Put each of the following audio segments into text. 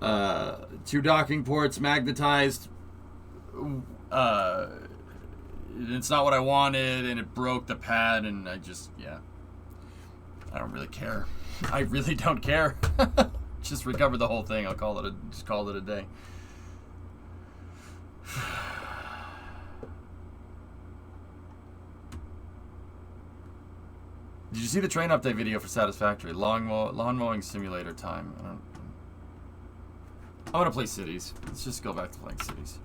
2 docking ports, magnetized. It's not what I wanted, and it broke the pad, and I don't really care. I really don't care. Just recover the whole thing. I'll call it a day. Did you see the train update video for Satisfactory? Lawn mowing simulator time. I want to play Cities. Let's just go back to playing Cities.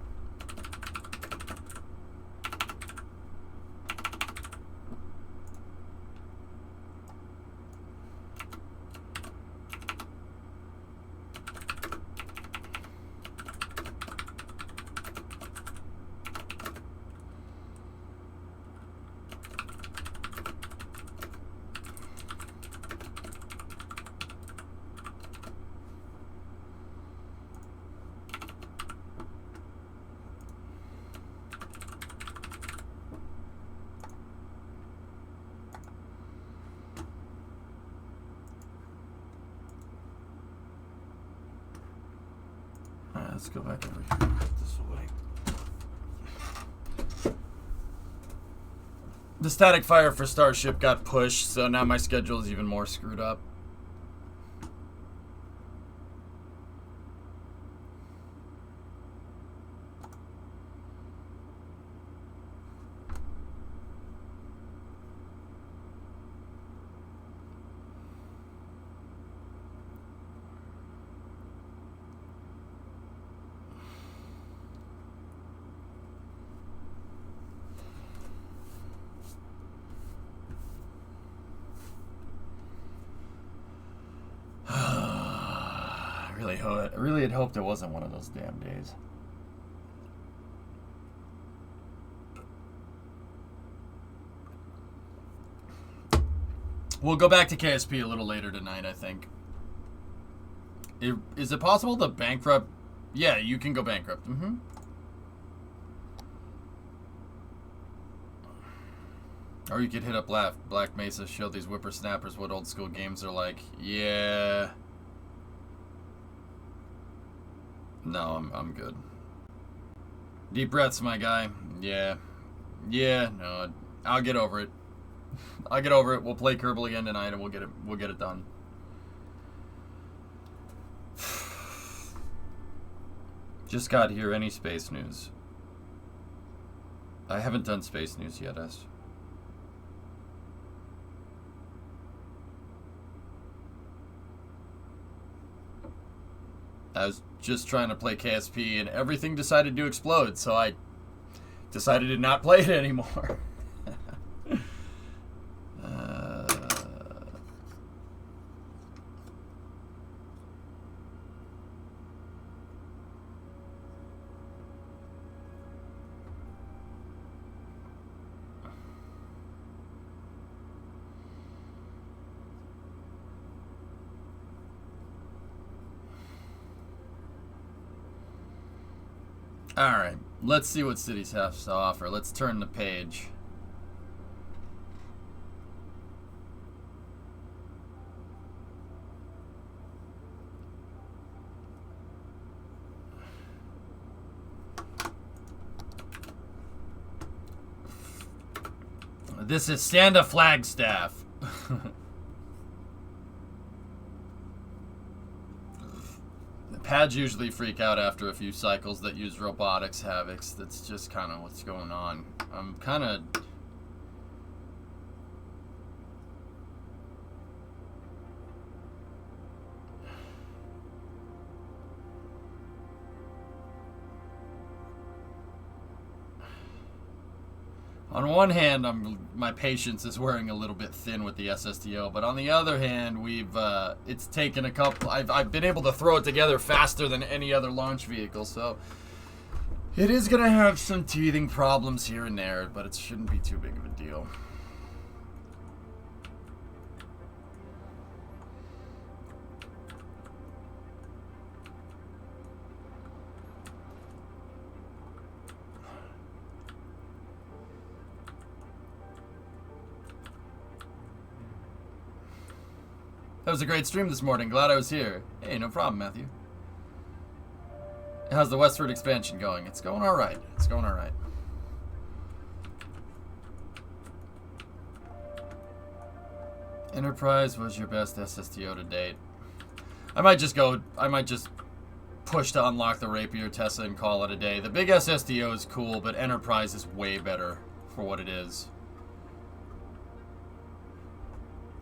Let's go back over here this way. The static fire for Starship got pushed, so now my schedule is even more screwed up. I really had hoped it wasn't one of those damn days. We'll go back to KSP a little later tonight, I think. Is it possible to bankrupt? Yeah, you can go bankrupt. Mm-hmm. Or you could hit up Black Mesa, show these whippersnappers what old school games are like. Yeah. No, I'm good. Deep breaths, my guy. Yeah. Yeah, no, I'll get over it. I'll get over it. We'll play Kerbal again tonight and we'll get it done. Just got here. Any space news? I haven't done space news yet, S. I was just trying to play KSP and everything decided to explode, so I decided to not play it anymore. Alright, let's see what cities have to offer. Let's turn the page. This is Standa Flagstaff. Pads usually freak out after a few cycles that use robotics havocs. That's just kind of what's going on. I'm kind of... On one hand, my patience is wearing a little bit thin with the SSTO, but on the other hand, it's taken a couple. I've been able to throw it together faster than any other launch vehicle, so it is gonna have some teething problems here and there, but it shouldn't be too big of a deal. That was a great stream this morning. Glad I was here. Hey, no problem, Matthew. How's the westward expansion going? It's going alright. It's going alright. Enterprise was your best SSTO to date. I might just push to unlock the Rapier Tessa and call it a day. The big SSTO is cool, but Enterprise is way better for what it is.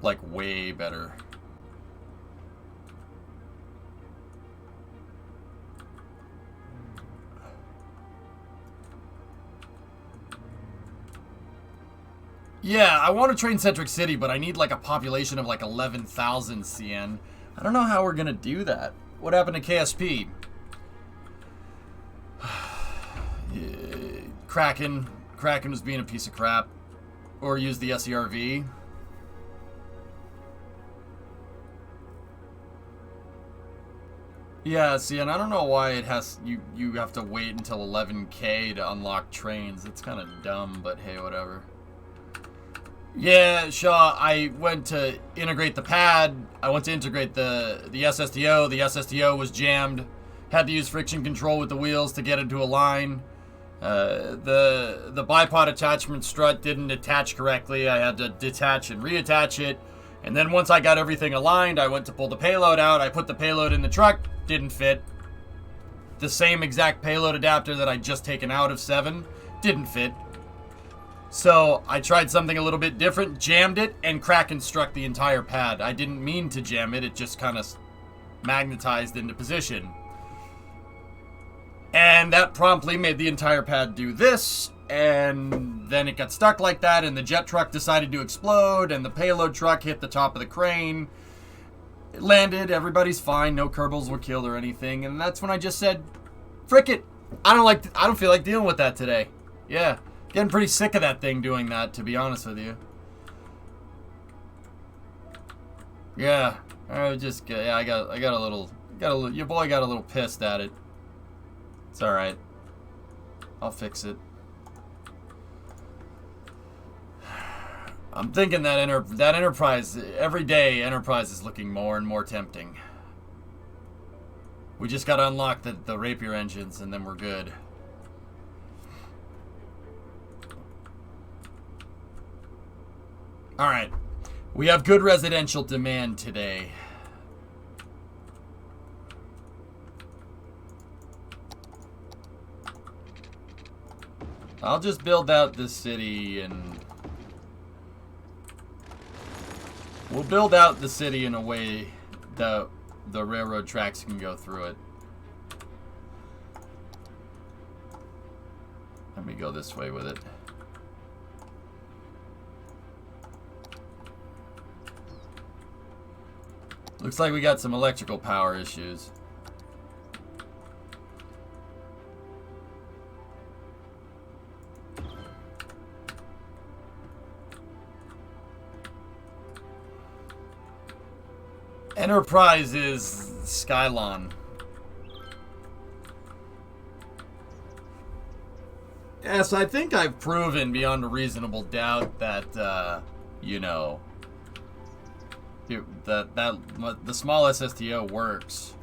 Like, way better. Yeah, I want to train Centric City, but I need like a population of like 11,000 CN. I don't know how we're going to do that. What happened to KSP? Kraken was being a piece of crap. Or used the SERV. Yeah, see, and I don't know why it has you have to wait until 11K to unlock trains. It's kind of dumb, but hey, whatever. Yeah, Shaw, I went to integrate the pad. I went to integrate the SSTO. The SSTO was jammed. Had to use friction control with the wheels to get it to align. The bipod attachment strut didn't attach correctly. I had to detach and reattach it. And then once I got everything aligned, I went to pull the payload out. I put the payload in the truck. Didn't fit. The same exact payload adapter that I'd just taken out of 7 didn't fit. So I tried something a little bit different, jammed it, and Kraken struck the entire pad. I didn't mean to jam it, it just kind of magnetized into position. And that promptly made the entire pad do this, and then it got stuck like that, and the jet truck decided to explode, and the payload truck hit the top of the crane. It landed, everybody's fine, no Kerbals were killed or anything, and that's when I just said, frick it, I don't feel like dealing with that today. Yeah. Getting pretty sick of that thing doing that, to be honest with you. Yeah, I got a little, your boy got a little pissed at it. It's all right. I'll fix it. I'm thinking that Enterprise, every day Enterprise is looking more and more tempting. We just got to unlock the Rapier engines and then we're good. Alright, we have good residential demand today. I'll just build out this city and... We'll build out the city in a way that the railroad tracks can go through it. Let me go this way with it. Looks like we got some electrical power issues. Enterprise is Skylines. Yes, I think I've proven beyond a reasonable doubt that, you know... the small SSTO works.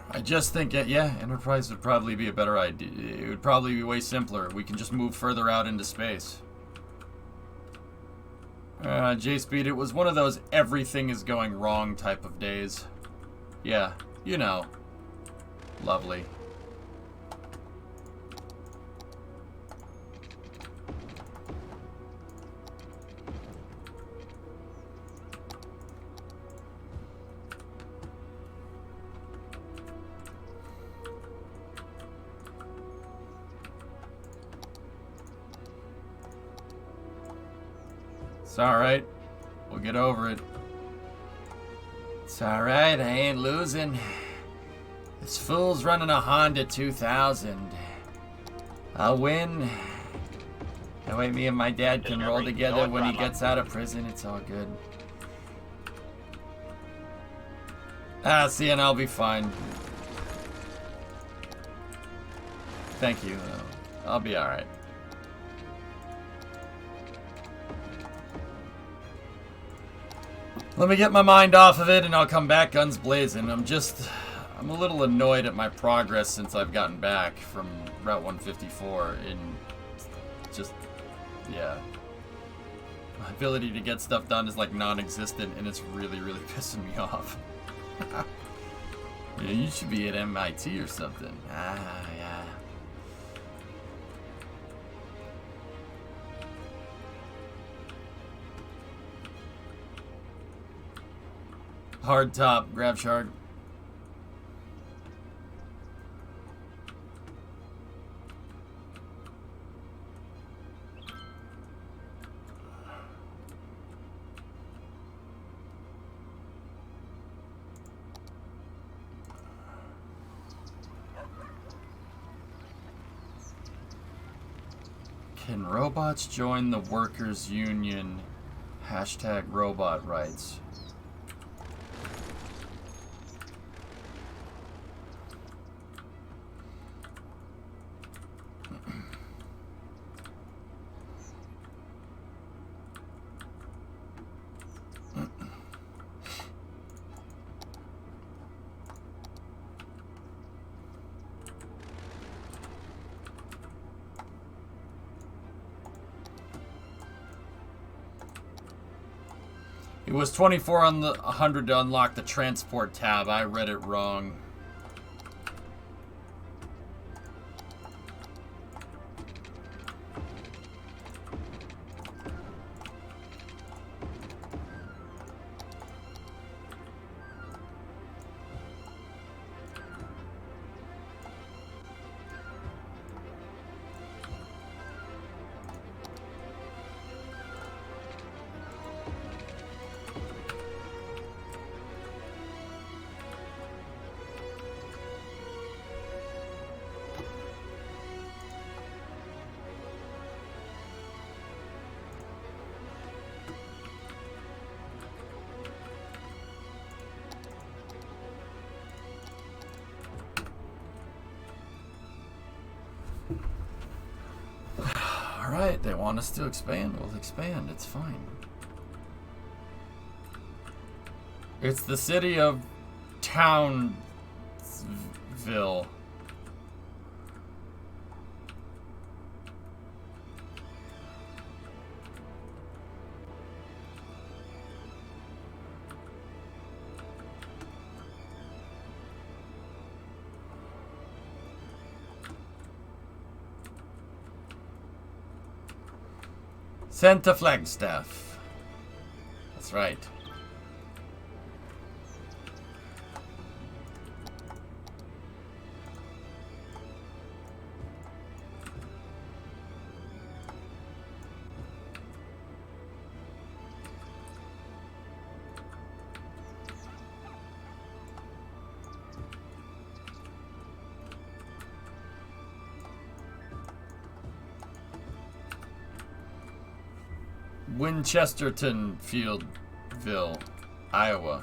I just think, yeah, Enterprise would probably be a better idea. It would probably be way simpler. We can just move further out into space. J-Speed, it was one of those everything is going wrong type of days. Yeah, you know. Lovely. It's alright. We'll get over it. It's alright, I ain't losing. This fool's running a Honda 2000. I'll win. That way me and my dad can roll together when he gets out of prison. It's all good. See, and I'll be fine. Thank you. I'll be alright. Let me get my mind off of it and I'll come back guns blazing. I'm a little annoyed at my progress since I've gotten back from Route 154 in just, yeah. My ability to get stuff done is like non-existent and it's really, really pissing me off. Yeah, you should be at MIT or something. Ah, yeah. Hard top, grab shark. Can robots join the workers' union? Hashtag robot rights. It was 24 on the 100 to unlock the transport tab. I read it wrong. Alright, they want us to expand. We'll expand. It's fine. It's the city of Townsville. Sent to Flagstaff. That's right. Winchesterton Fieldville, Iowa.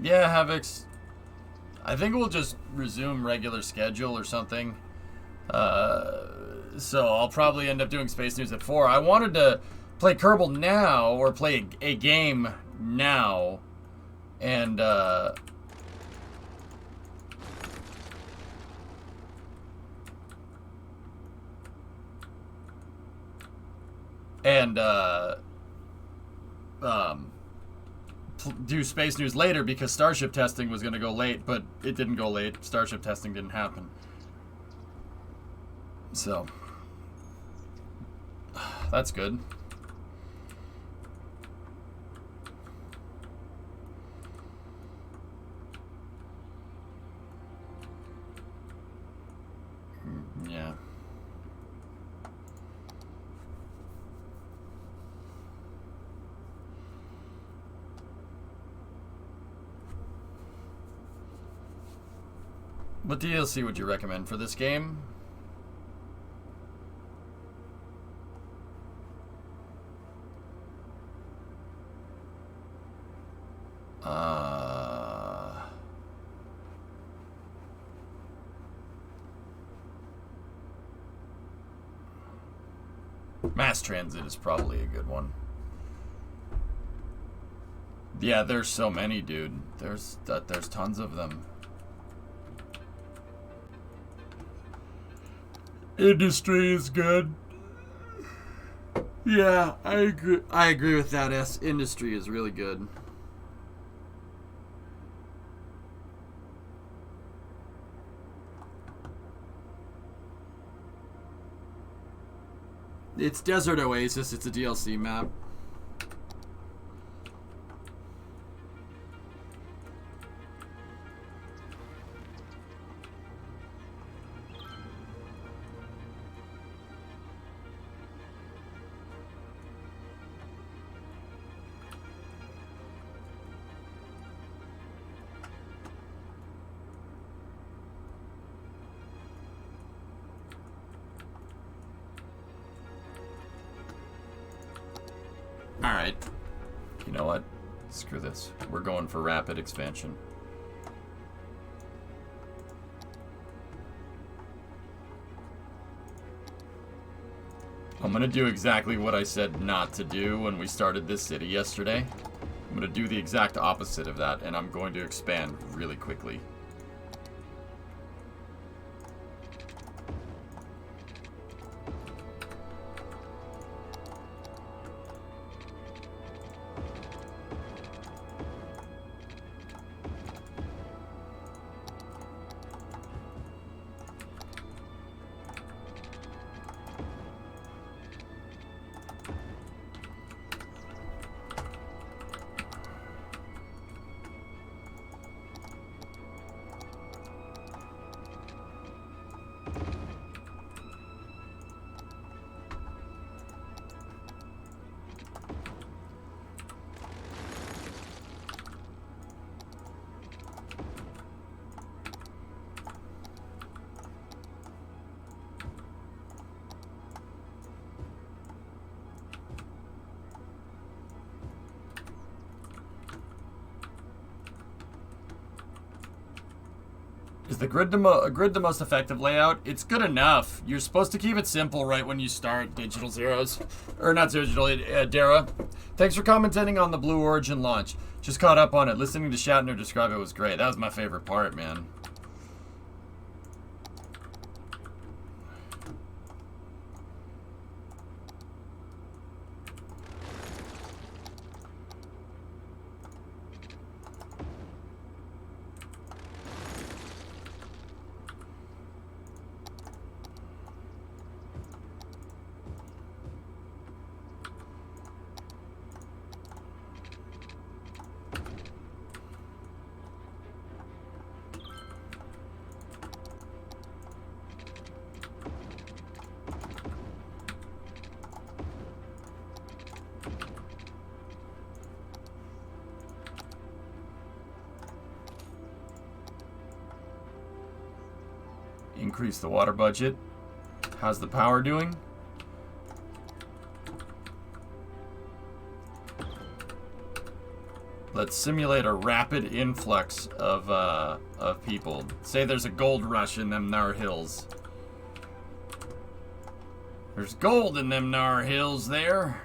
Yeah, Havix. I think we'll just resume regular schedule or something. So I'll probably end up doing Space News at 4. I wanted to play Kerbal now, or play a game now, and do Space News later because Starship testing was going to go late, but it didn't go late. Starship testing didn't happen. So that's good. Yeah. What DLC would you recommend for this game? Mass transit is probably a good one. Yeah, there's so many, dude. There's tons of them. Industry is good. Yeah, I agree. I agree with that. Industry is really good. It's Desert Oasis. It's a DLC map. Alright. You know what? Screw this. We're going for rapid expansion. I'm going to do exactly what I said not to do when we started this city yesterday. I'm going to do the exact opposite of that, and I'm going to expand really quickly. Is the grid the most effective layout? It's good enough. You're supposed to keep it simple right when you start Digital Zeros. Or not Digital, Dara. Thanks for commenting on the Blue Origin launch. Just caught up on it. Listening to Shatner describe it was great. That was my favorite part, man. Increase the water budget. How's the power doing? Let's simulate a rapid influx of people. Say there's a gold rush in them Nar Hills. There's gold in them Nar Hills there.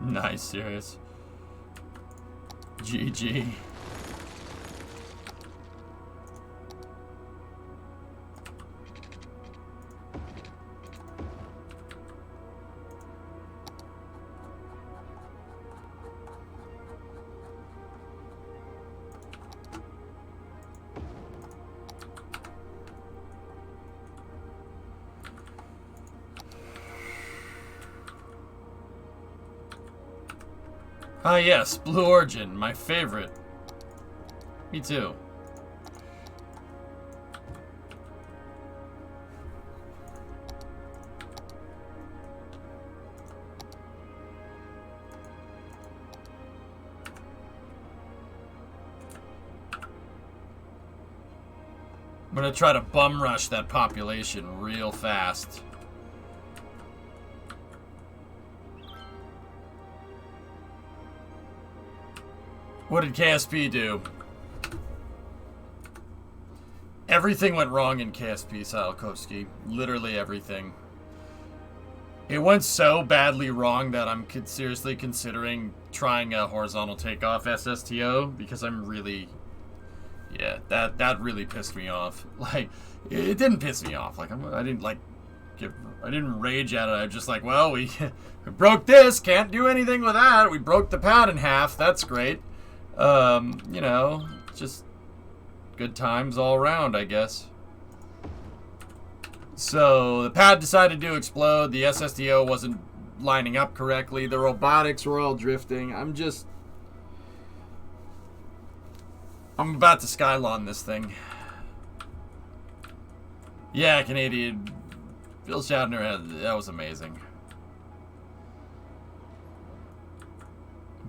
Nice, serious. GG. Ah yes, Blue Origin, my favorite. Me too. I'm gonna try to bum rush that population real fast. What did KSP do? Everything went wrong in KSP, Salkovsky. Literally everything. It went so badly wrong that I'm seriously considering trying a horizontal takeoff SSTO because I'm really... Yeah, that really pissed me off. Like, it didn't piss me off. Like, I didn't, like, I didn't rage at it. I was just like, well, we broke this. Can't do anything with that. We broke the pad in half. That's great. You know, just good times all around, I guess. So, the pad decided to explode. The SSDO wasn't lining up correctly. The robotics were all drifting. I'm about to Skyline this thing. Yeah, Canadian. Bill Shatner, that was amazing.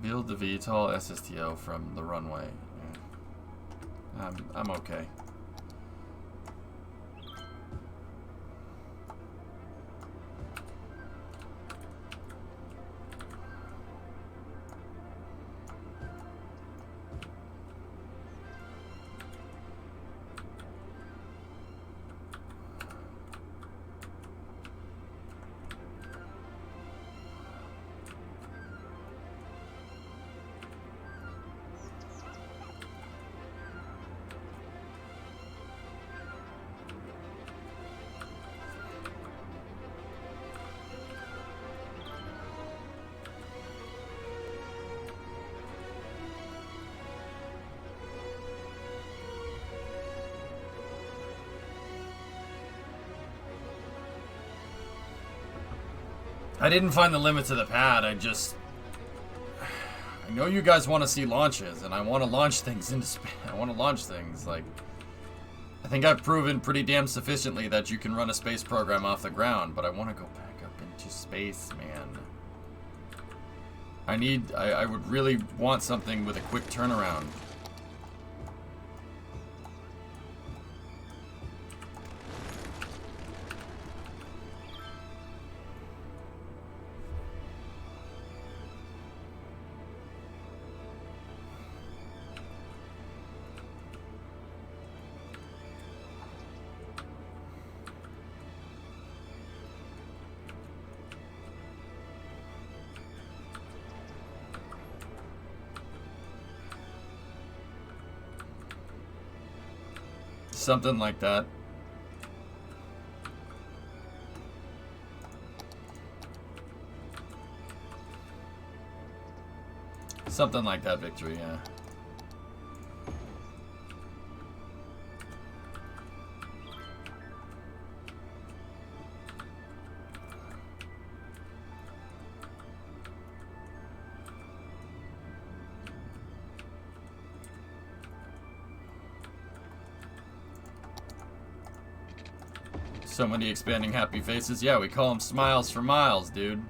Build the VTOL SSTO from the runway. Yeah. I'm okay. I didn't find the limit to the pad. I know you guys want to see launches, and I want to launch things into space. I want to launch things. Like, I think I've proven pretty damn sufficiently that you can run a space program off the ground, but I want to go back up into space, man. I would really want something with a quick turnaround. Something like that. Something like that, Victory, yeah. So many expanding happy faces. Yeah, we call them smiles for miles, dude.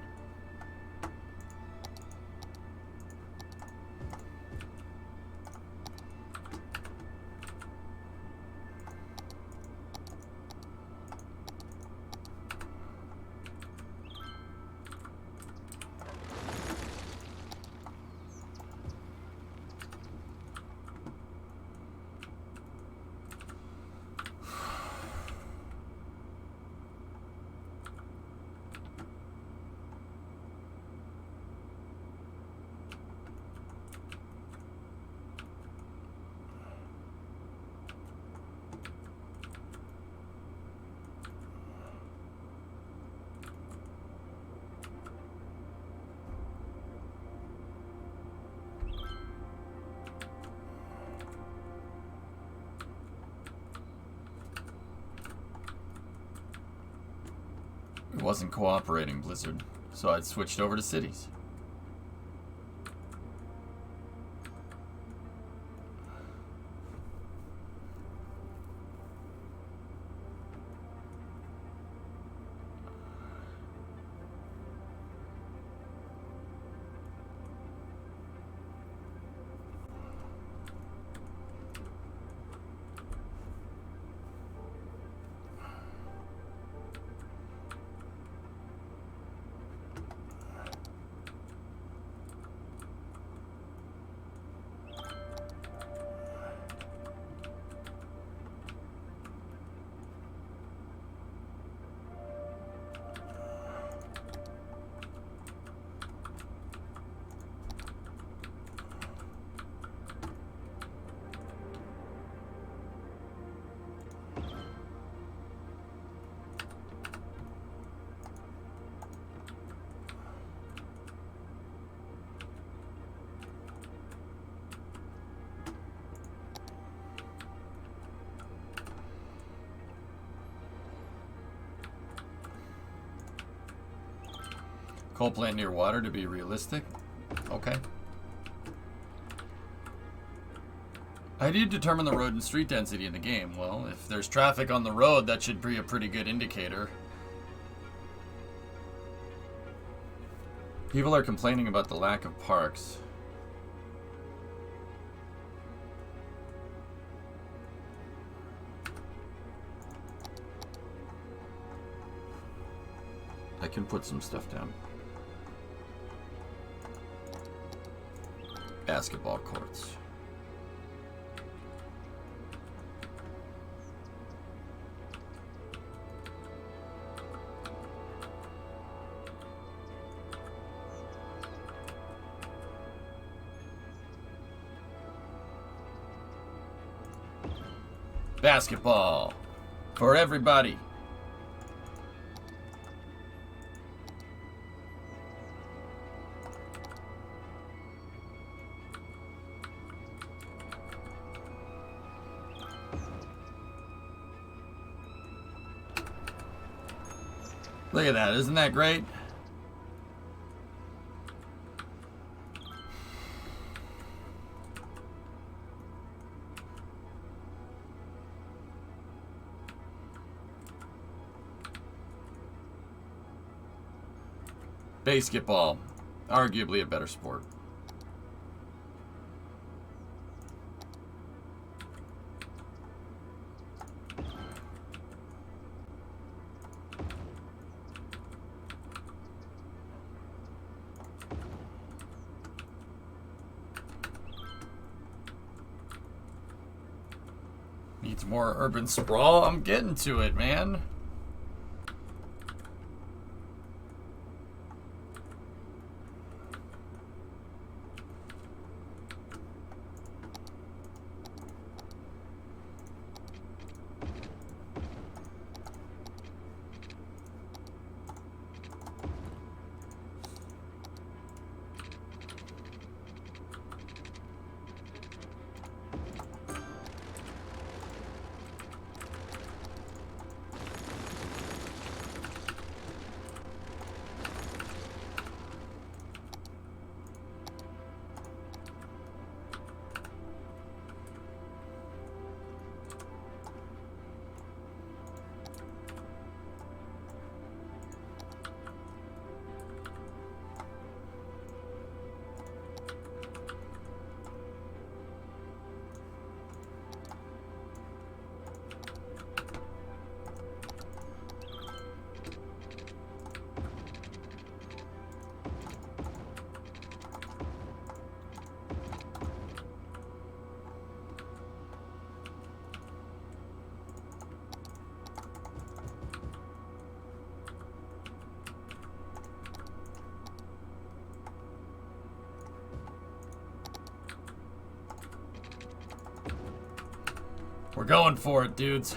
It wasn't cooperating, Blizzard, so I switched over to cities. Coal plant near water to be realistic. Okay. How do you determine the road and street density in the game? Well, if there's traffic on the road, that should be a pretty good indicator. People are complaining about the lack of parks. I can put some stuff down. Basketball courts. Basketball for everybody. Look at that, isn't that great? Basketball, arguably a better sport. Needs more urban sprawl. I'm getting to it, man. We're going for it, dudes.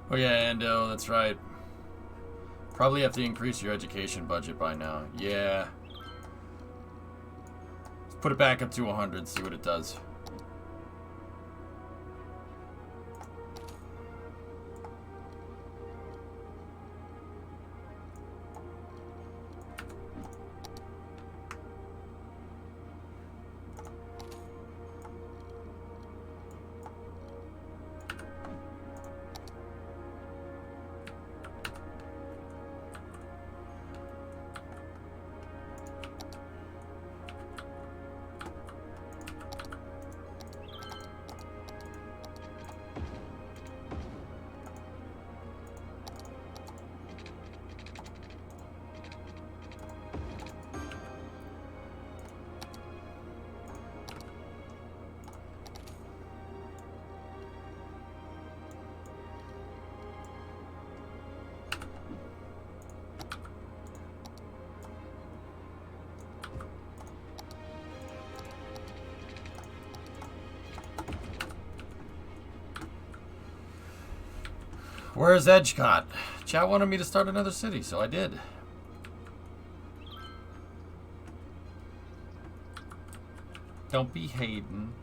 Oh yeah, Ando, that's right. Probably have to increase your education budget by now. Yeah. Let's put it back up to 100, see what it does. Where's Edgecott? Chat wanted me to start another city, so I did. Don't be hating.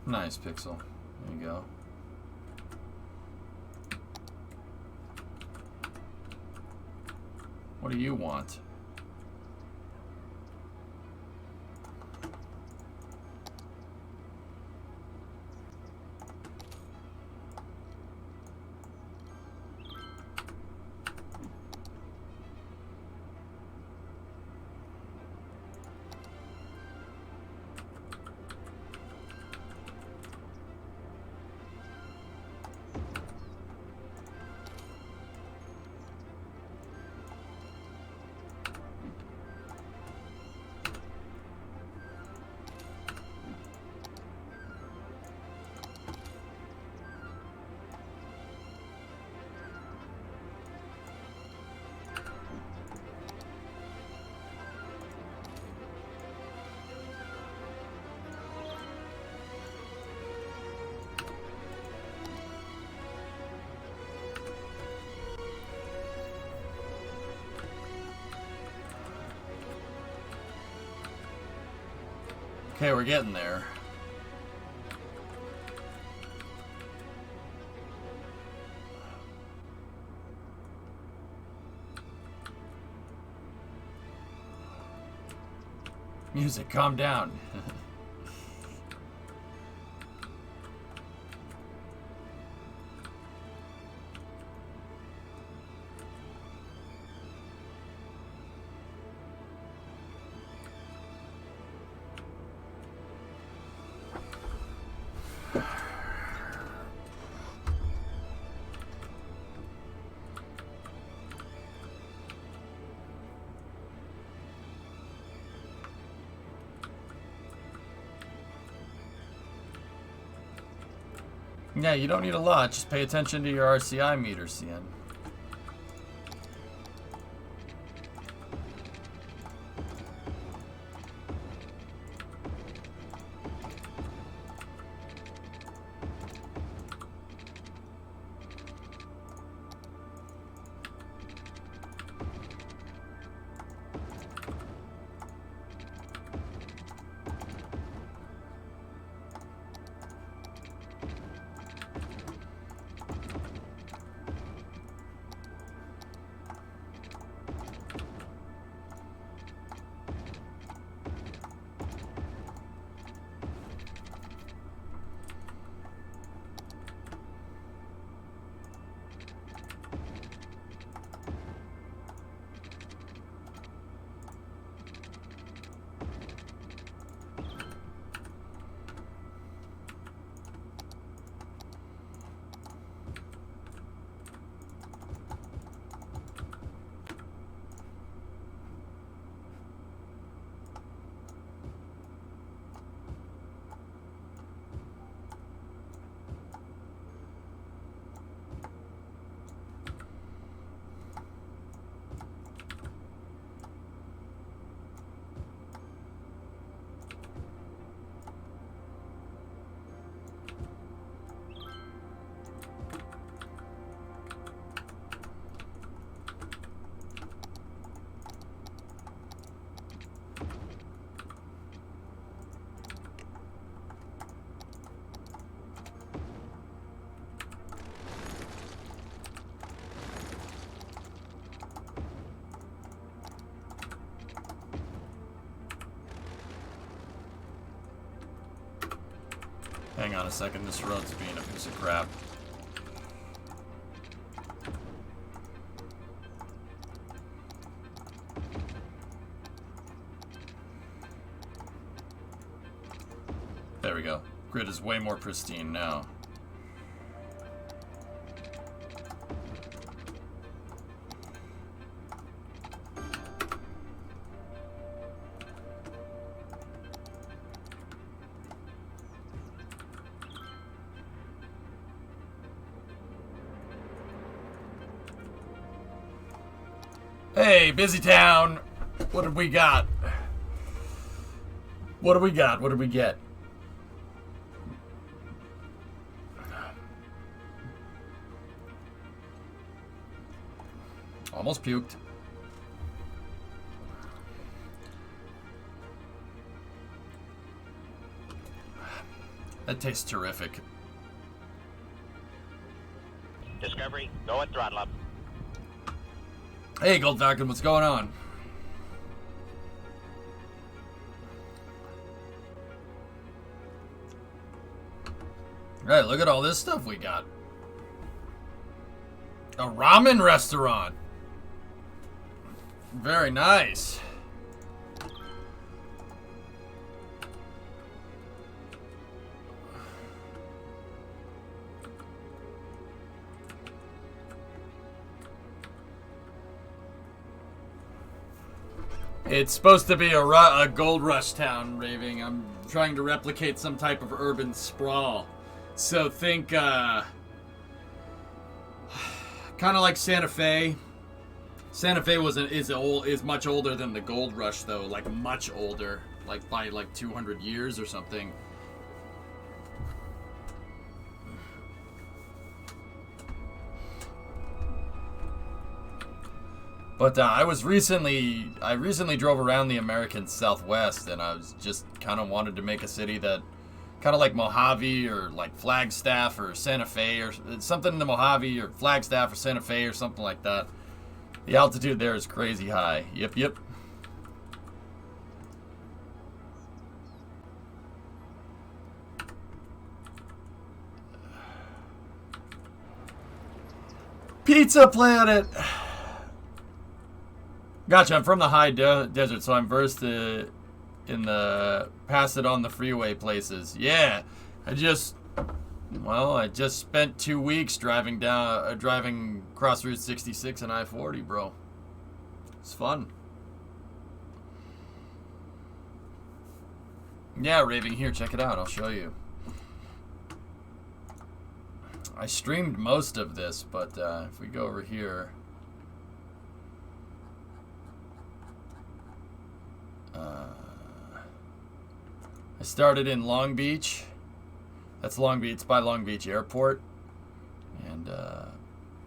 Nice, Pixel. There you go. What do you want? Okay, we're getting there. Music, calm down. Yeah, you don't need a lot. Just pay attention to your RCI meter, CN. Hang on a second, this road's being a piece of crap. There we go. Grid is way more pristine now. Hey, busy town. What have we got? What do we got? What did we get? Almost puked. That tastes terrific. Discovery, go at throttle up. Hey, Gold Falcon, what's going on? Hey, look at all this stuff we got. A ramen restaurant. Very nice. It's supposed to be a gold rush town, Raving. I'm trying to replicate some type of urban sprawl. So think, kind of like Santa Fe. Santa Fe is much older than the gold rush, though. Like much older, like by like 200 years or something. But I recently drove around the American Southwest, and I was just kind of wanted to make a city that, kind of like Mojave or like Flagstaff or Santa Fe or something in the Mojave or Flagstaff or Santa Fe or something like that. The altitude there is crazy high. Yep, yep. Pizza Planet! Gotcha, I'm from the high desert, so I'm versed in the pass it on the freeway places. Yeah, I just spent 2 weeks driving across Route 66 and I-40, bro. It's fun. Yeah, Raving, here, check it out. I'll show you. I streamed most of this, but if we go over here... I started in Long Beach. That's Long Beach. It's by Long Beach Airport. And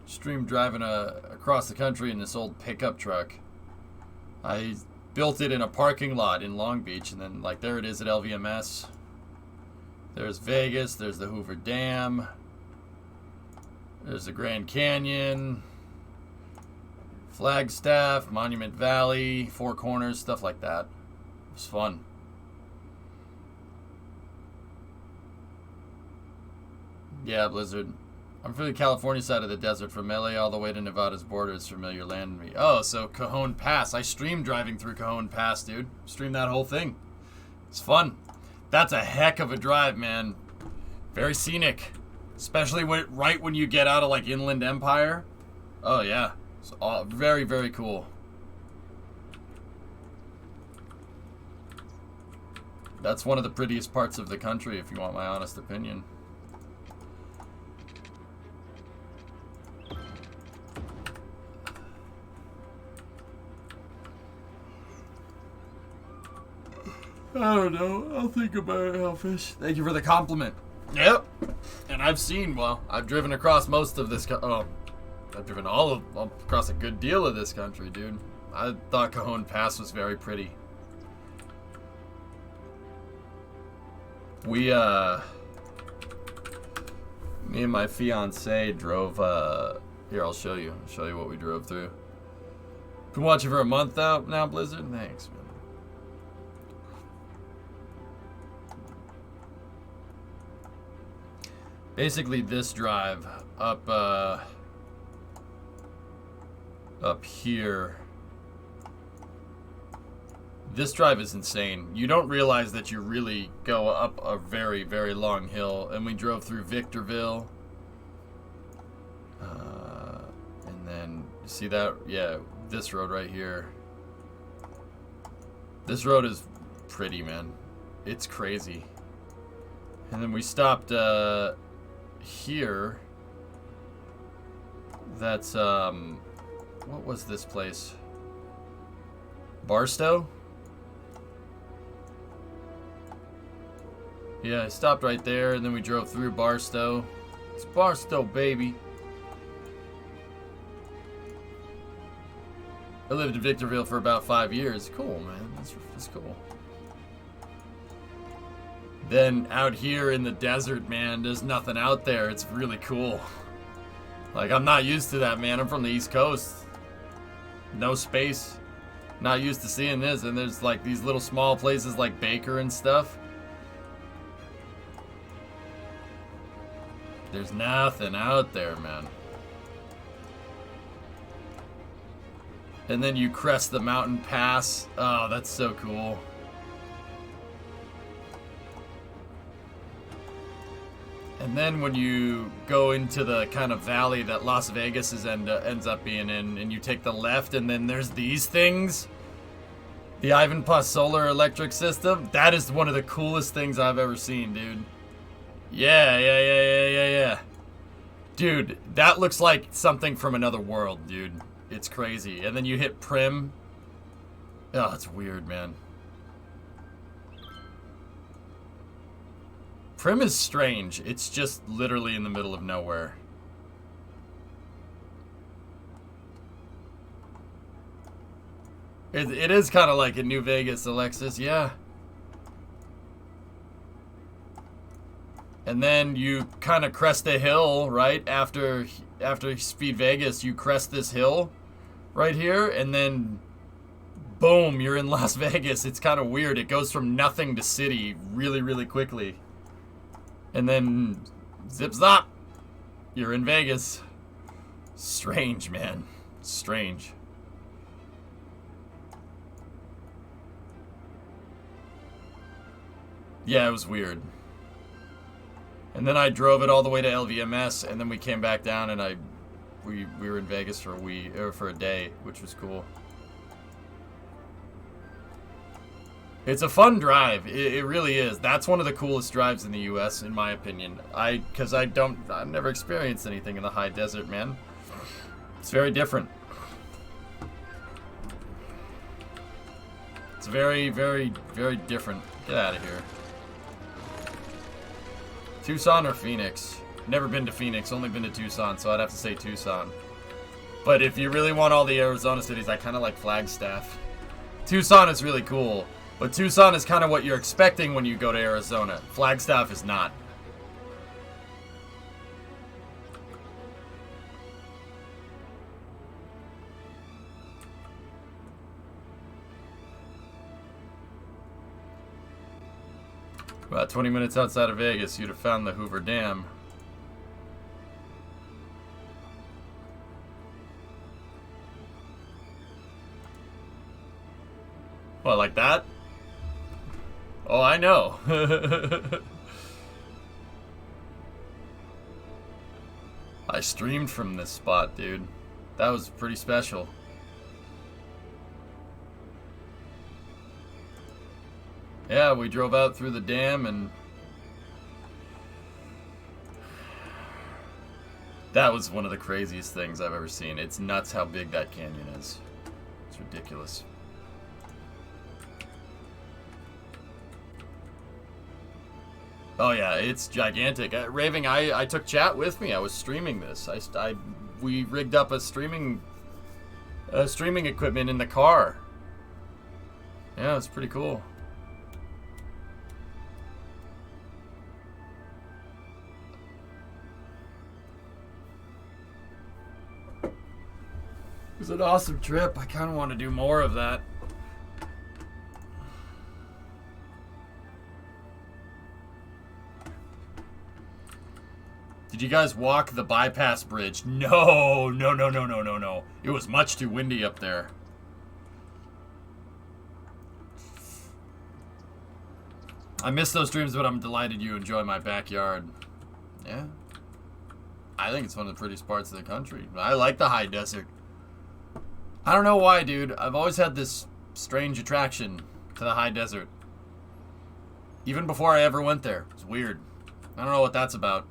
streamed driving across the country in this old pickup truck. I built it in a parking lot in Long Beach, and then like there it is at LVMS. There's Vegas. There's the Hoover Dam. There's the Grand Canyon. Flagstaff, Monument Valley, Four Corners, stuff like that. It was fun. Yeah, Blizzard. I'm from the California side of the desert, from LA all the way to Nevada's border. It's familiar land to me. Oh, so Cajon Pass. I streamed driving through Cajon Pass, dude. Streamed that whole thing. It's fun. That's a heck of a drive, man. Very scenic. Especially right when you get out of, like, Inland Empire. Oh, yeah. It's all very, very cool. That's one of the prettiest parts of the country, if you want my honest opinion. I don't know. I'll think about it, Elfish. Thank you for the compliment. Yep. And I've driven across most of this. I've driven across a good deal of this country, dude. I thought Cajon Pass was very pretty. Me and my fiance drove. Here, I'll show you. I'll show you what we drove through. Been watching for a month now, Blizzard. Thanks, man. Basically, this drive up here. This drive is insane. You don't realize that you really go up a very, very long hill. And we drove through Victorville. And then, you see that? Yeah, this road right here. This road is pretty, man. It's crazy. And then we stopped here. That's, what was this place? Barstow? Yeah, I stopped right there, and then we drove through Barstow. It's Barstow, baby. I lived in Victorville for about 5 years. Cool, man. That's cool. Then out here in the desert, man, there's nothing out there. It's really cool. Like, I'm not used to that, man. I'm from the East Coast. No space. Not used to seeing this. And there's like these little small places like Baker and stuff. There's nothing out there, man. And then you crest the mountain pass. Oh, that's so cool. And then when you go into the kind of valley that Las Vegas ends up being in, and you take the left, and then there's these things. The Ivanpah Solar Electric System. That is one of the coolest things I've ever seen, dude. Yeah. Dude, that looks like something from another world, dude. It's crazy. And then you hit Prim. Oh, it's weird, man. Prim is strange. It's just literally in the middle of nowhere. It is kind of like in New Vegas, Alexis, yeah. And then you kind of crest a hill, right? After Speed Vegas, you crest this hill right here, and then boom, you're in Las Vegas. It's kind of weird. It goes from nothing to city really, really quickly. And then zip zop, you're in Vegas. Strange, man. Strange. Yeah, it was weird. And then I drove it all the way to LVMS, and then we came back down, and we were in Vegas for a day, which was cool. It's a fun drive. It really is. That's one of the coolest drives in the U.S., in my opinion. Because I've never experienced anything in the high desert, man. It's very different. It's very, very, very different. Get out of here. Tucson or Phoenix? Never been to Phoenix, only been to Tucson, so I'd have to say Tucson. But if you really want all the Arizona cities, I kind of like Flagstaff. Tucson is really cool, but Tucson is kind of what you're expecting when you go to Arizona. Flagstaff is not. About 20 minutes outside of Vegas, you'd have found the Hoover Dam. What, like that? Oh, I know. I streamed from this spot, dude. That was pretty special. Yeah, we drove out through the dam, and that was one of the craziest things I've ever seen. It's nuts how big that canyon is. It's ridiculous. Oh yeah, it's gigantic. Raving, I took chat with me. I was streaming this. We rigged up a streaming equipment in the car. Yeah, it's pretty cool. It was an awesome trip. I kind of want to do more of that. Did you guys walk the bypass bridge? No. It was much too windy up there. I miss those streams, but I'm delighted you enjoy my backyard. Yeah. I think it's one of the prettiest parts of the country. I like the high desert. I don't know why, dude. I've always had this strange attraction to the high desert. Even before I ever went there. It's weird. I don't know what that's about.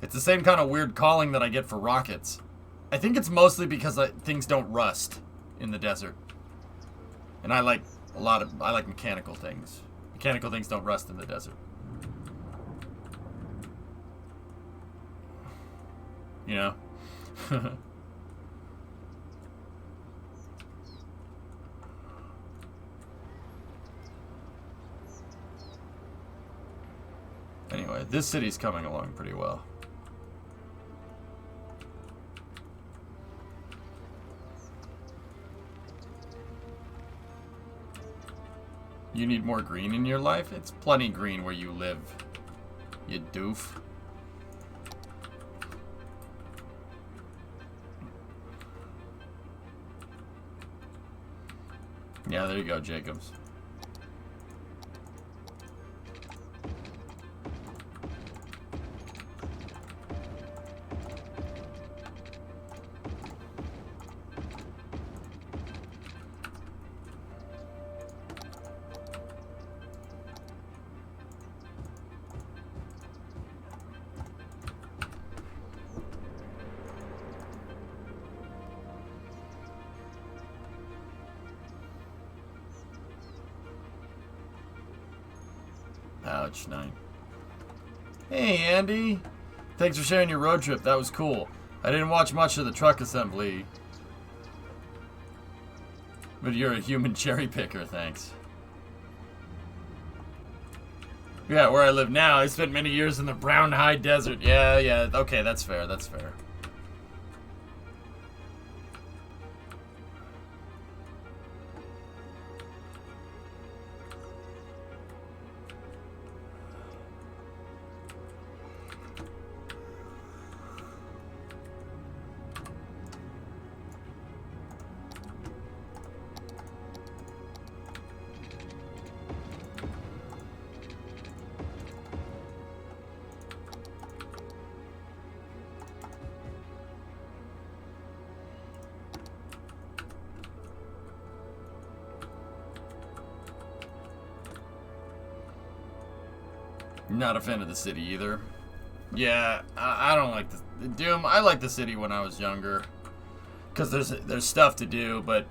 It's the same kind of weird calling that I get for rockets. I think it's mostly because things don't rust in the desert. And I like mechanical things. Mechanical things don't rust in the desert. you know? Anyway, this city's coming along pretty well. You need more green in your life? It's plenty green where you live, you doof. Yeah, there you go, Jacobs. Ouch, 9. Hey, Andy. Thanks for sharing your road trip. That was cool. I didn't watch much of the truck assembly. But you're a human cherry picker, thanks. Yeah, where I live now, I spent many years in the Brown High Desert. Yeah, okay, that's fair, that's fair. Not a fan of the city either. Yeah, I don't like the Doom. I liked the city when I was younger, because there's stuff to do. But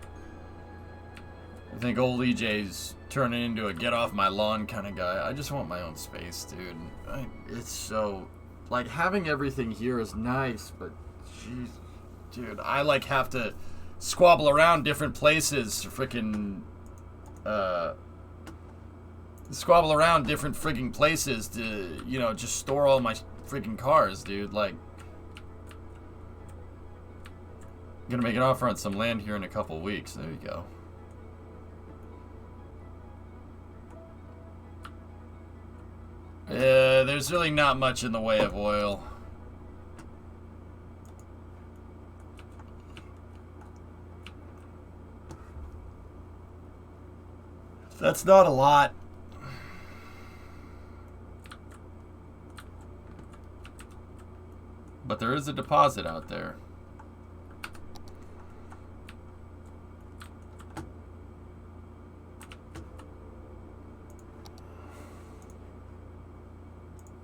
I think old EJ's turning into a get off my lawn kind of guy. I just want my own space, dude. It's so like having everything here is nice, but jeez, dude, I like have to squabble around different places to freaking squabble around different frigging places to, you know, just store all my frigging cars, dude. Like, I'm gonna make an offer on some land here in a couple weeks. There you go. There's really not much in the way of oil. That's not a lot. But there is a deposit out there.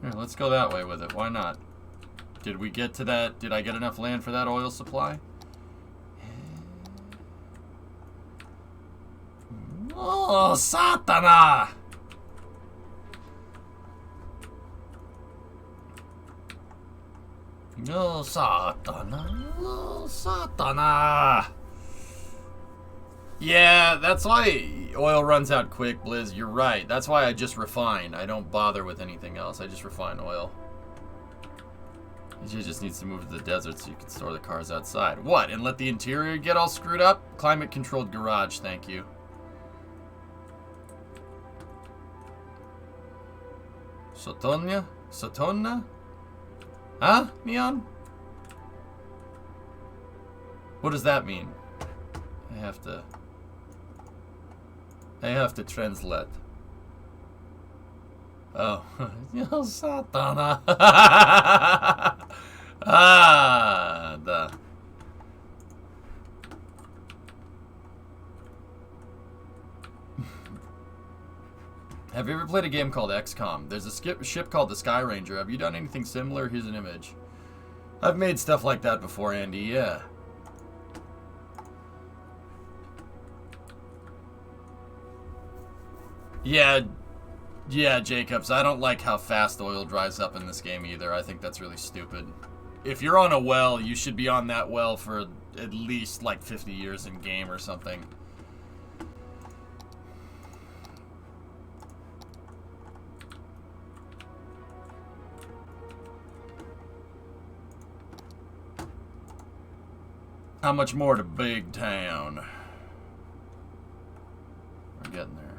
Here, let's go that way with it. Why not? Did we get to that? Did I get enough land for that oil supply? Oh, Satana! No, Satana. No, Satana. Yeah, that's why oil runs out quick, Blizz. You're right. That's why I just refine. I don't bother with anything else. I just refine oil. You just needs to move to the desert so you can store the cars outside. What? And let the interior get all screwed up? Climate-controlled garage, thank you. Sotonia? Sotonna? Huh, Neon? What does that mean? I have to translate. Oh. Yo, Satana. Ah, da. Have you ever played a game called XCOM? There's a ship called the Sky Ranger. Have you done anything similar? Here's an image. I've made stuff like that before, Andy. Yeah. Yeah, Jacobs. I don't like how fast oil dries up in this game either. I think that's really stupid. if you're on a well, you should be on that well for at least like 50 years in game or something. How much more to Big Town? We're getting there.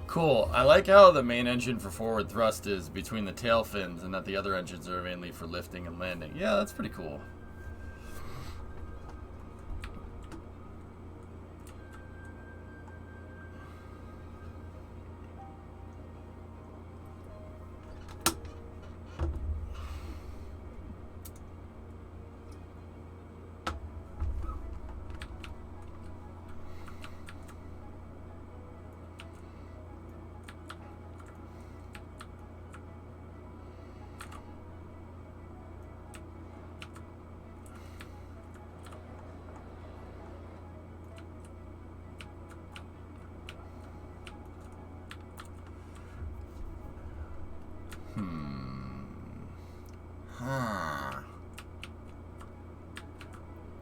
Cool. I like how the main engine for forward thrust is between the tail fins and that the other engines are mainly for lifting and landing. Yeah, that's pretty cool.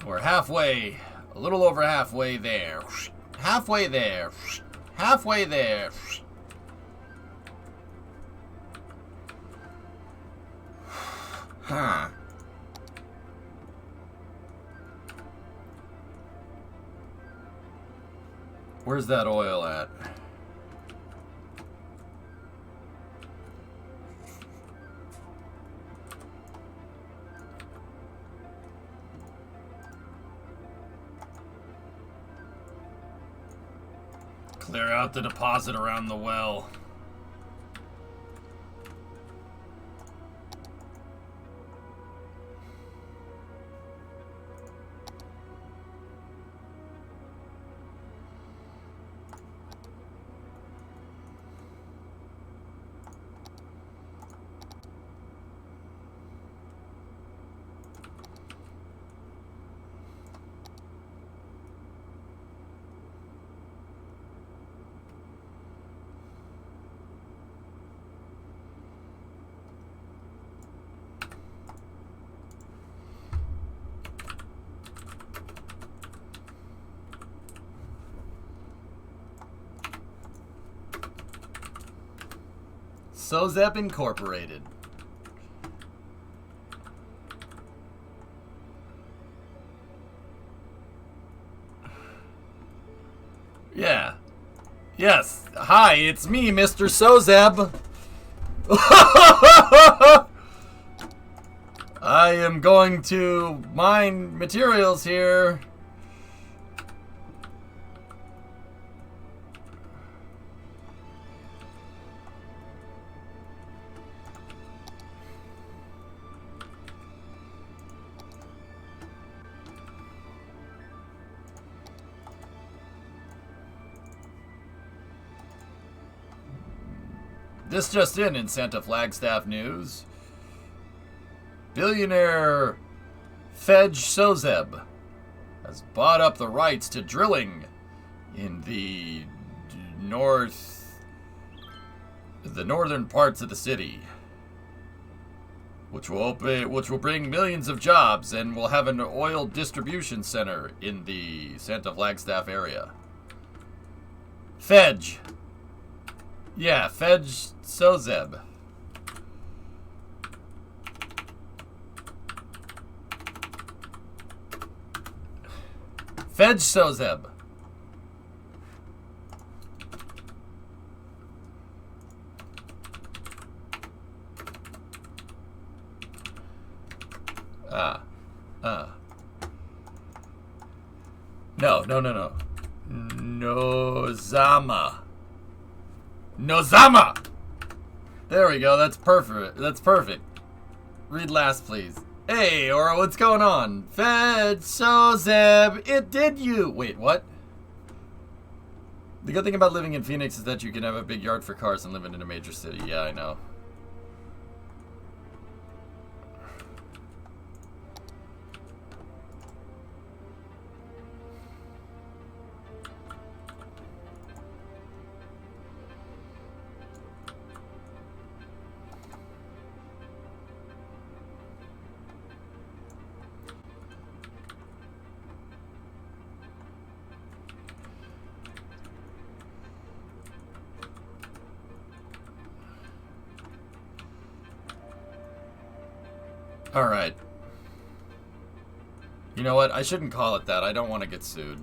We're halfway, a little over halfway there. Halfway there. Halfway there. Huh. Where's that oil at? Clear out the deposit around the well. SOZEP Incorporated. Yeah. Yes. Hi, it's me, Mr. SOZEB. I am going to mine materials here. This just in Santa Flagstaff news. Billionaire Fej SOZEB has bought up the rights to drilling in the northern parts of the city, which will bring millions of jobs and will have an oil distribution center in the Santa Flagstaff area. Fej. Yeah, Fej SOZEB. Fej SOZEB. No, no, no, no. Nozama. Nozama! There we go, that's perfect. That's perfect. Read last, please. Hey, Aura, what's going on? Fed, so Zeb, it did you. Wait, what? The good thing about living in Phoenix is that you can have a big yard for cars and living in a major city. Yeah, I know. Alright. You know what? I shouldn't call it that. I don't want to get sued.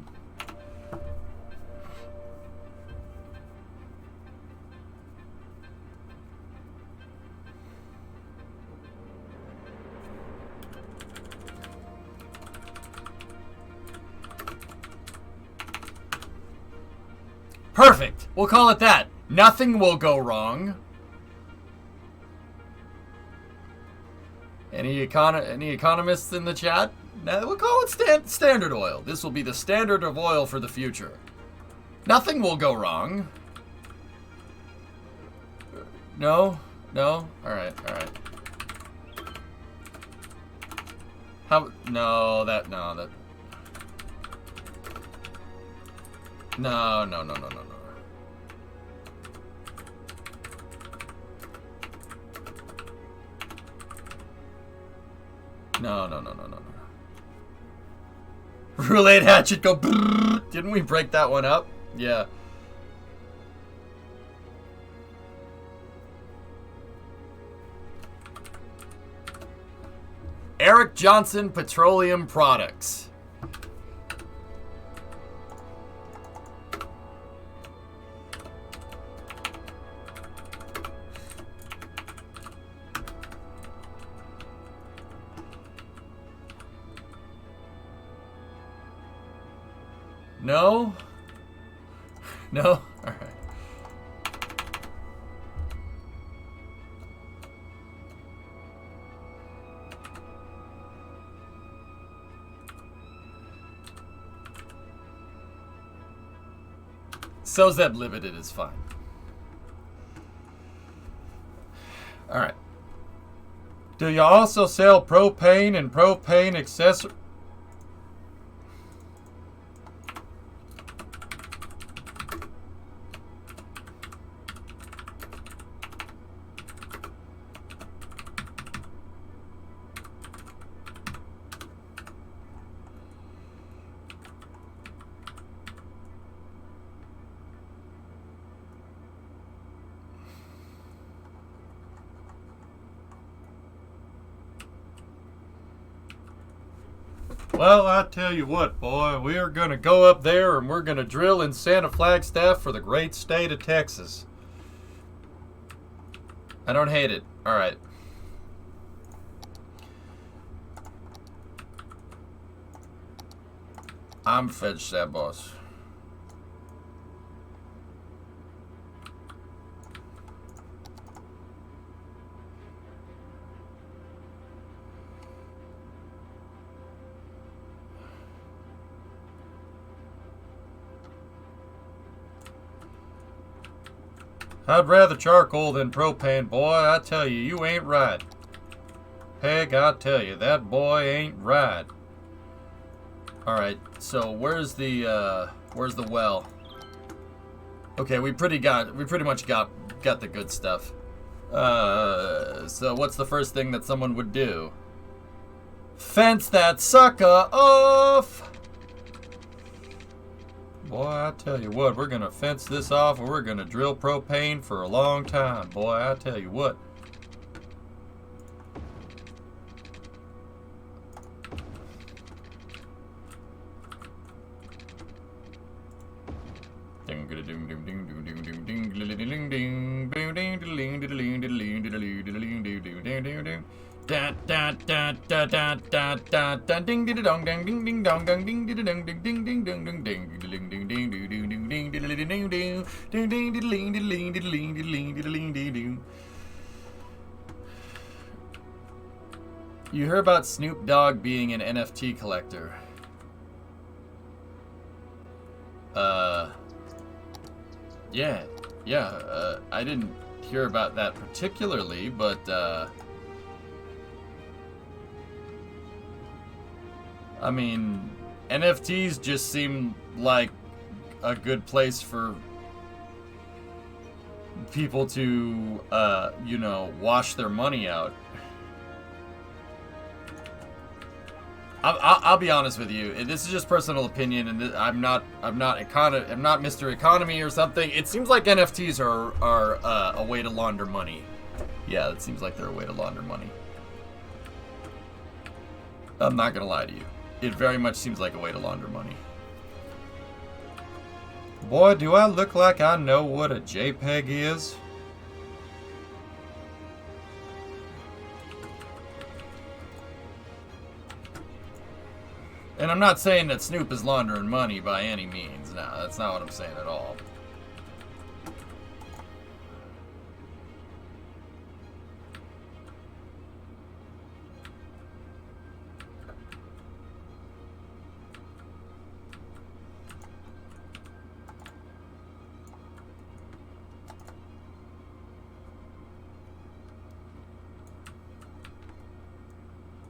Perfect! We'll call it that. Nothing will go wrong. Any economists in the chat? Nah, we'll call it Standard Oil. This will be the standard of oil for the future. Nothing will go wrong. No? No? Alright, alright. How? No, that... No, that... No, no, no, no, no, no. No, no, no, no, no, no. Roulette hatchet go brrr. Didn't we break that one up? Yeah. Eric Johnson Petroleum Products. No? No? Alright. So Zeb Limited is fine. Alright. Do you also sell propane and propane accessories? Well, I tell you what, boy, we are going to go up there and we're going to drill in Santa Flagstaff for the great state of Texas. I don't hate it. All right. I'm Fed Stab Boss. I'd rather charcoal than propane, boy. I tell you, you ain't right. Peg, I tell you, that boy ain't right. Alright, so where's the well? Okay, we pretty much got the good stuff. So what's the first thing that someone would do? Fence that sucker off! Boy, I tell you what, we're gonna fence this off and we're gonna drill propane for a long time. Boy, I tell you what. Dun, dun, dun, dun, dun, dun, dun, dun, ding ding dong ding ding ding dong ding ding ding dong ding ding ding dong ding ding ding ding ding ding ding ding ding ding ding ding ding ding ding ding ding. You heard about Snoop Dogg being an NFT collector. Yeah, I didn't hear about that particularly, but, I mean, NFTs just seem like a good place for people to, you know, wash their money out. I'll be honest with you. This is just personal opinion, and I'm not Mr. Economy or something. It seems like NFTs are a way to launder money. Yeah, it seems like they're a way to launder money. I'm not gonna lie to you. It very much seems like a way to launder money. Boy, do I look like I know what a JPEG is. And I'm not saying that Snoop is laundering money by any means. No, that's not what I'm saying at all.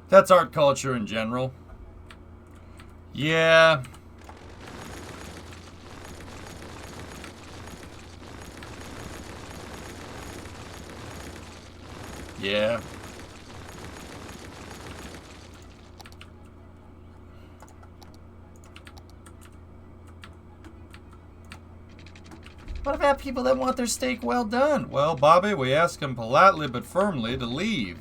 That's art culture in general. Yeah. Yeah. What about people that want their steak well done? Well, Bobby, we ask them politely but firmly to leave.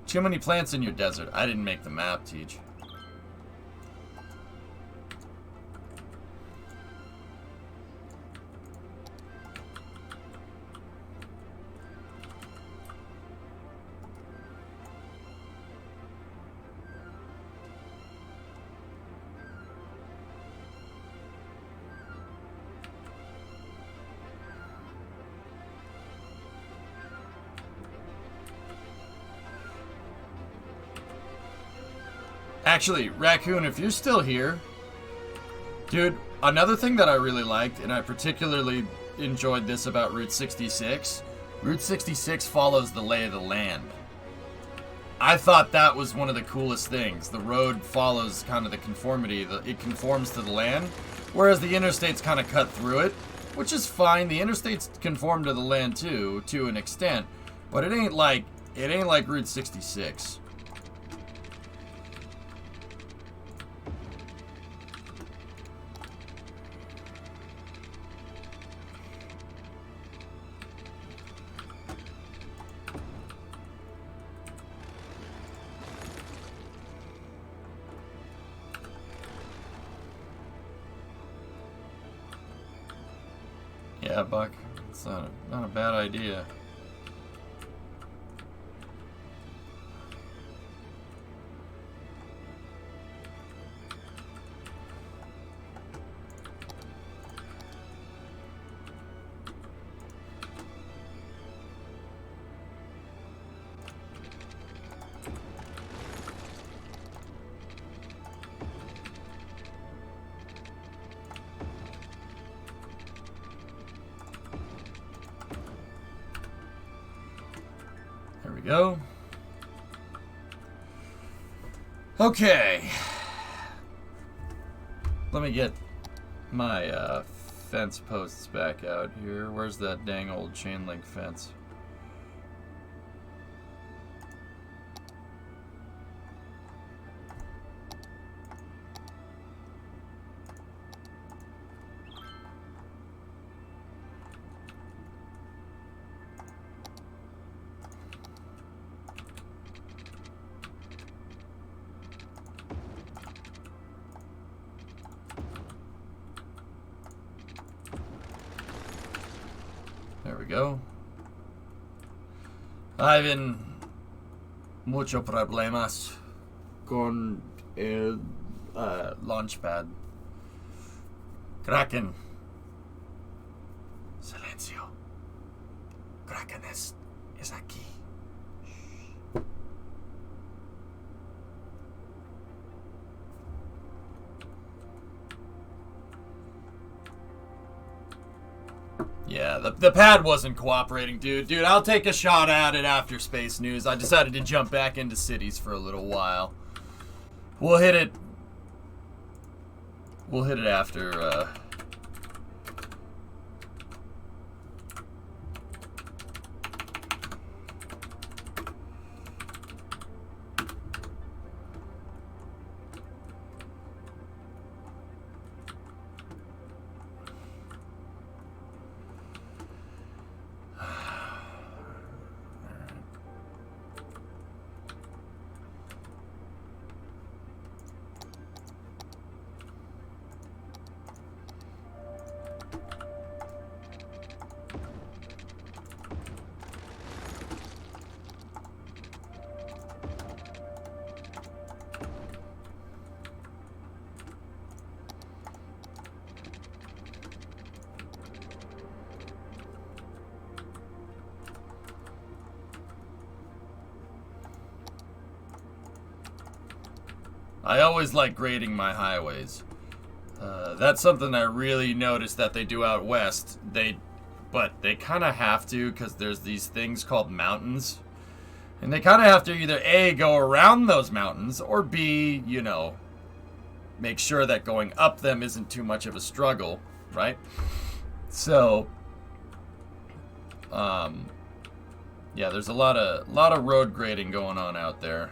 Too many plants in your desert. I didn't make the map, Teach. Actually, Raccoon, if you're still here, dude, another thing that I really liked, and I particularly enjoyed this about Route 66, Route 66 follows the lay of the land. I thought that was one of the coolest things. The road follows kind of the conformity, it conforms to the land, whereas the interstates kind of cut through it, which is fine. The interstates conform to the land too, to an extent, but it ain't like Route 66. Yeah, Buck, it's not a bad idea. Go. Okay. Let me get my fence posts back out here. Where's that dang old chain link fence? There we go. Ivan, mucho problemas con el launchpad. Kraken. Silencio. Kraken es aquí. Yeah, the pad wasn't cooperating, dude. Dude, I'll take a shot at it after Space News. I decided to jump back into cities for a little while. We'll hit it. We'll hit it after, I always like grading my highways. That's something I really noticed that they do out west. But they kind of have to, because there's these things called mountains. And they kind of have to either A, go around those mountains, or B, you know, make sure that going up them isn't too much of a struggle, right? So, yeah, there's a lot of road grading going on out there.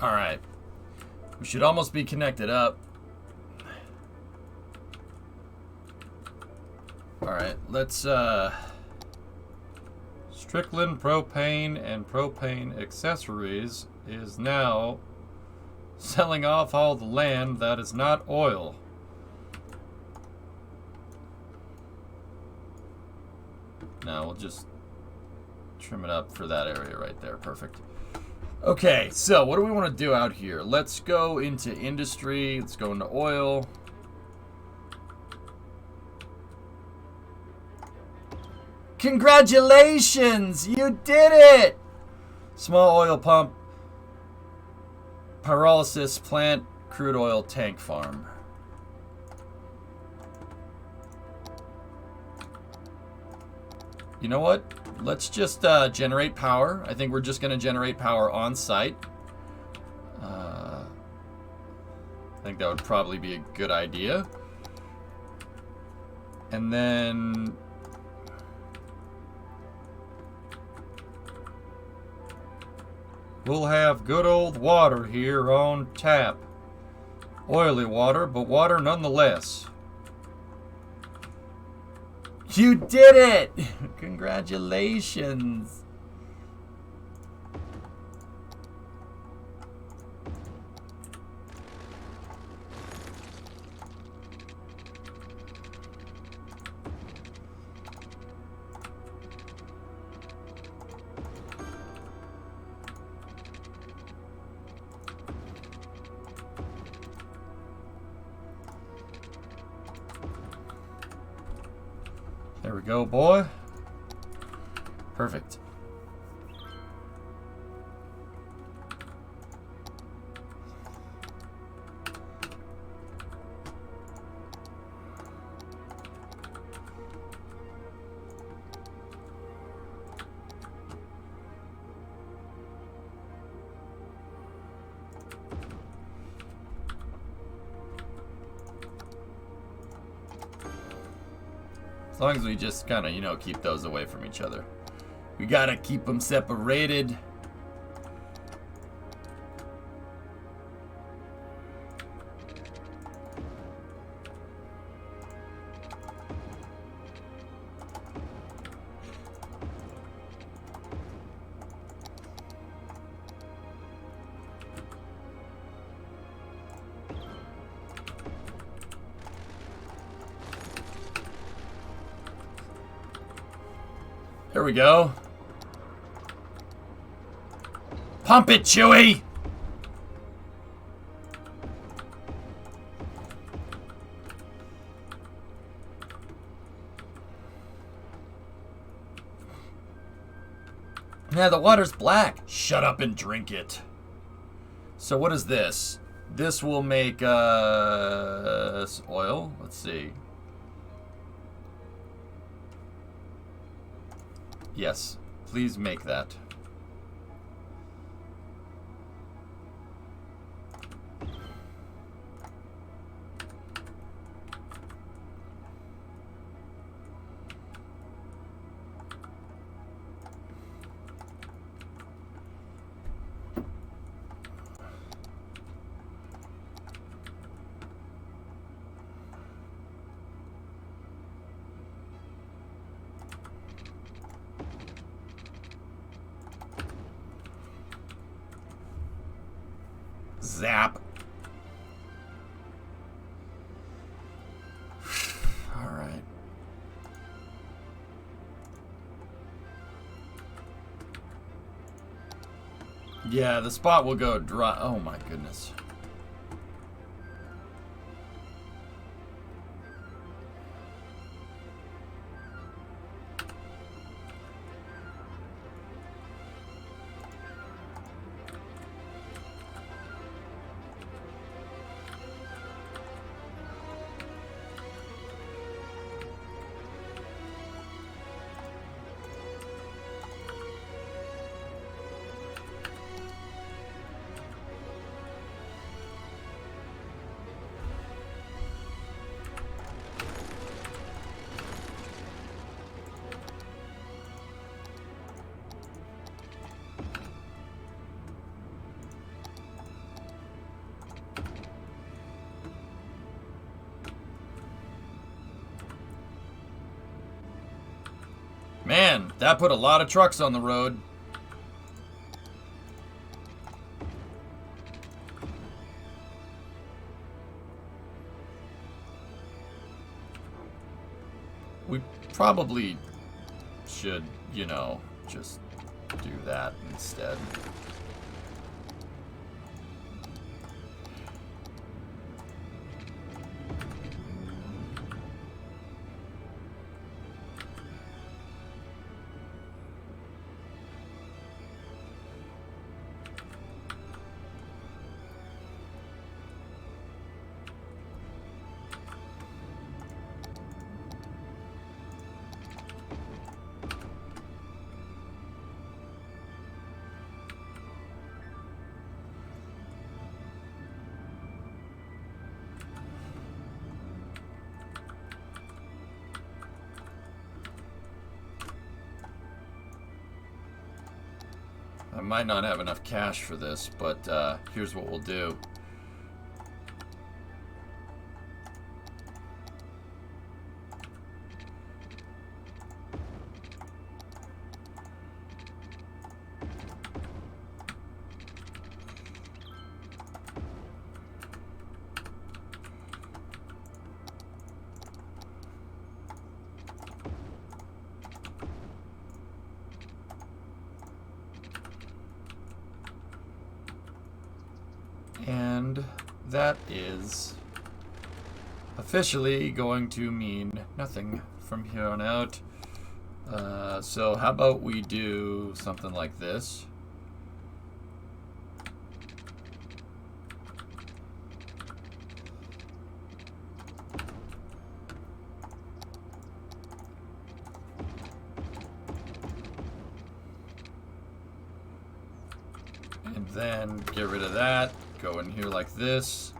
Alright. We should almost be connected up. Alright, let's, Strickland Propane and Propane Accessories is now selling off all the land that is not oil. Now we'll just trim it up for that area right there. Perfect. Okay, so what do we want to do out here? Let's go into industry. Let's go into oil. Congratulations! You did it! Small oil pump, pyrolysis plant, crude oil tank farm. You know what? Let's just generate power. I think we're just going to generate power on site. I think that would probably be a good idea. And then we'll have good old water here on tap. Oily water, but water nonetheless. You did it! Congratulations. we go, boy. Perfect. As long as we just kind of, you know, keep those away from each other. We gotta keep them separated. There we go. Pump it, Chewie! Yeah, the water's black. Shut up and drink it. So what is this? This will make oil. Let's see. Yes, please make that. Zap. All right. Yeah, the spot will go dry. Oh my goodness. Man, that put a lot of trucks on the road. We probably should, you know, just do that instead. I might not have enough cash for this, but here's what we'll do. And that is officially going to mean nothing from here on out. So how about we do something like this? And then get rid of that. Go in here like this.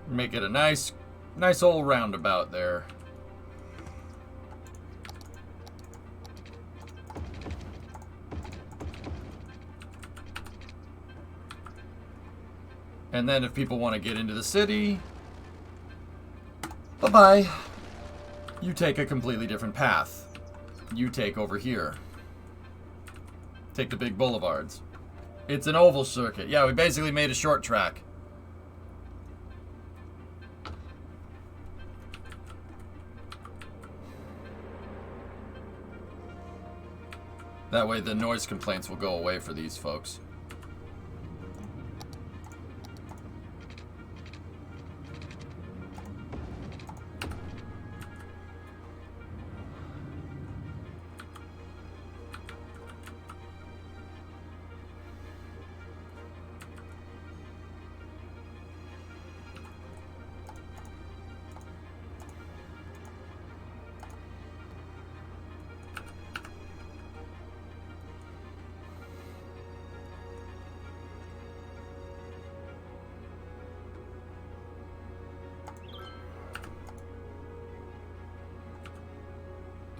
Make it a nice old roundabout there. And then if people want to get into the city, bye-bye. You take a completely different path. You take over here. Take the big boulevards. It's an oval circuit. Yeah, we basically made a short track. That way the noise complaints will go away for these folks.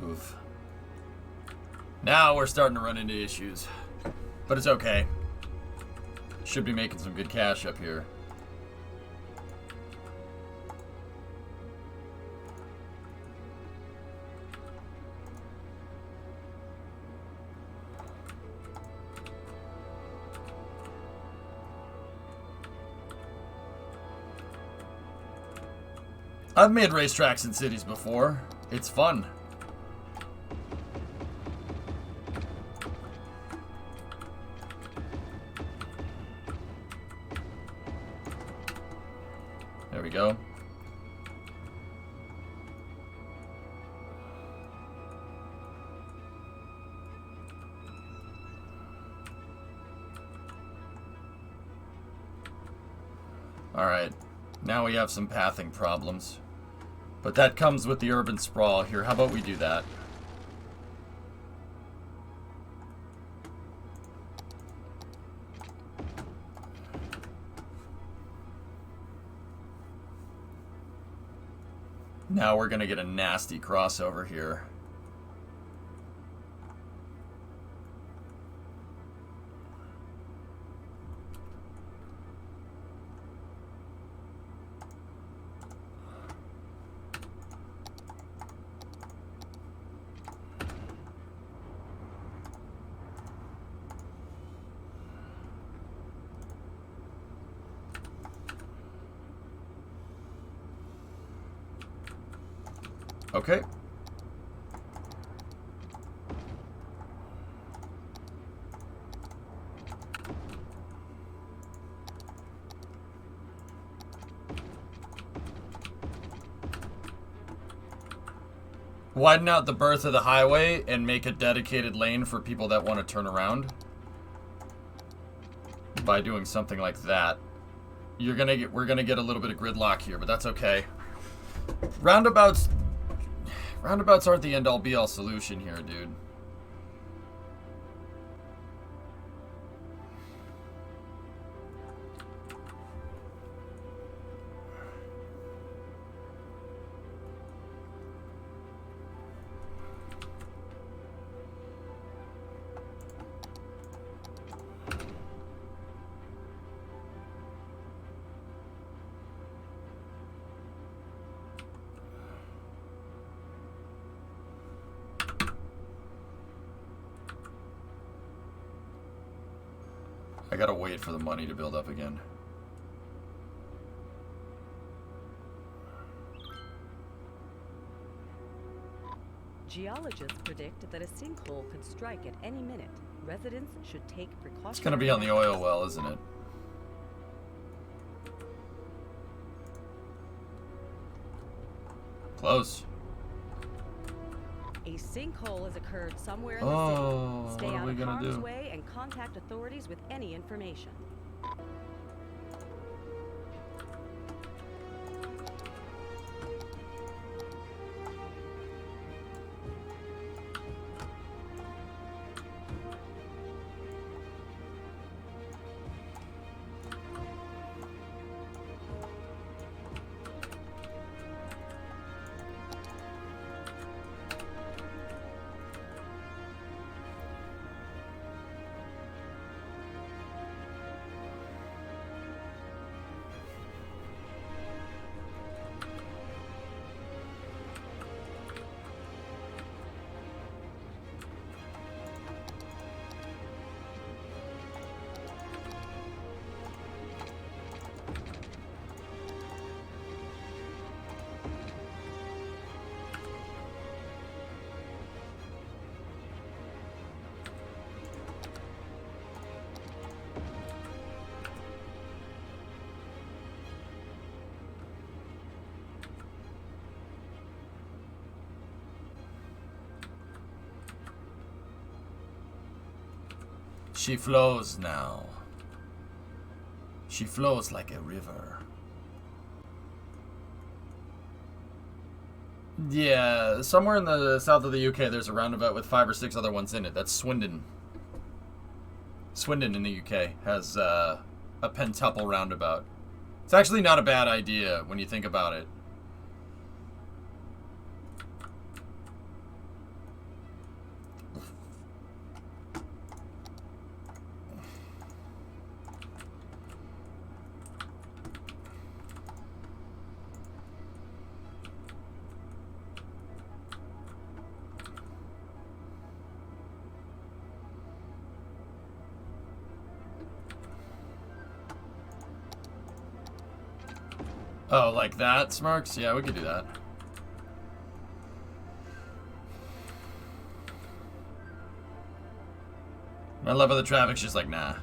Oof. Now we're starting to run into issues. But it's okay. Should be making some good cash up here. I've made racetracks in cities before. It's fun. There we go. All right. Now we have some pathing problems. But that comes with the urban sprawl here. How about we do that? Now we're gonna get a nasty crossover here. Okay. Widen out the berth of the highway and make a dedicated lane for people that want to turn around. By doing something like that. We're gonna get a little bit of gridlock here, but that's okay. Roundabouts aren't the end-all be-all solution here, dude. I gotta wait for the money to build up again. Geologists predict that a sinkhole could strike at any minute. Residents should take precautions. It's gonna be on the oil well, isn't it? Close. A sinkhole has occurred somewhere in the Oh, city. Stay what are out we of gonna harm's do? way and contact authorities with any information. She flows now. She flows like a river. Yeah, somewhere in the south of the UK there's a roundabout with 5 or 6 other ones in it. That's Swindon. Swindon in the UK has a pentuple roundabout. It's actually not a bad idea when you think about it. Oh, like that, Smarks? Yeah, we could do that. My love of the traffic's just like, nah.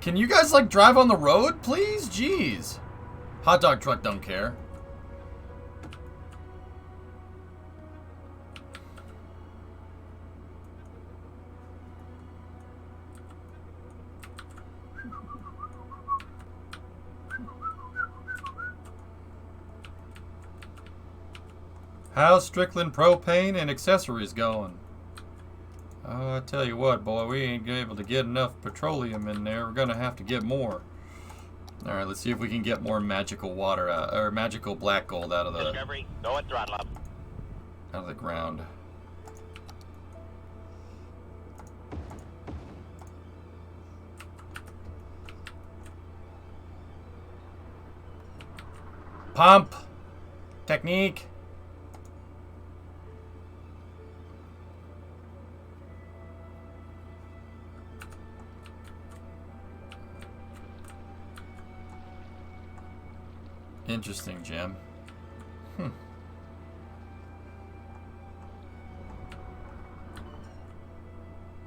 Can you guys, like, drive on the road, please? Jeez. Hot dog truck don't care. How's Strickland propane and accessories going? Oh, I tell you what, boy, we ain't able to get enough petroleum in there. We're gonna have to get more. All right, let's see if we can get more magical water out, or magical black gold out of the Discovery, go at throttle up. out of the ground. Pump technique. Interesting, Jim.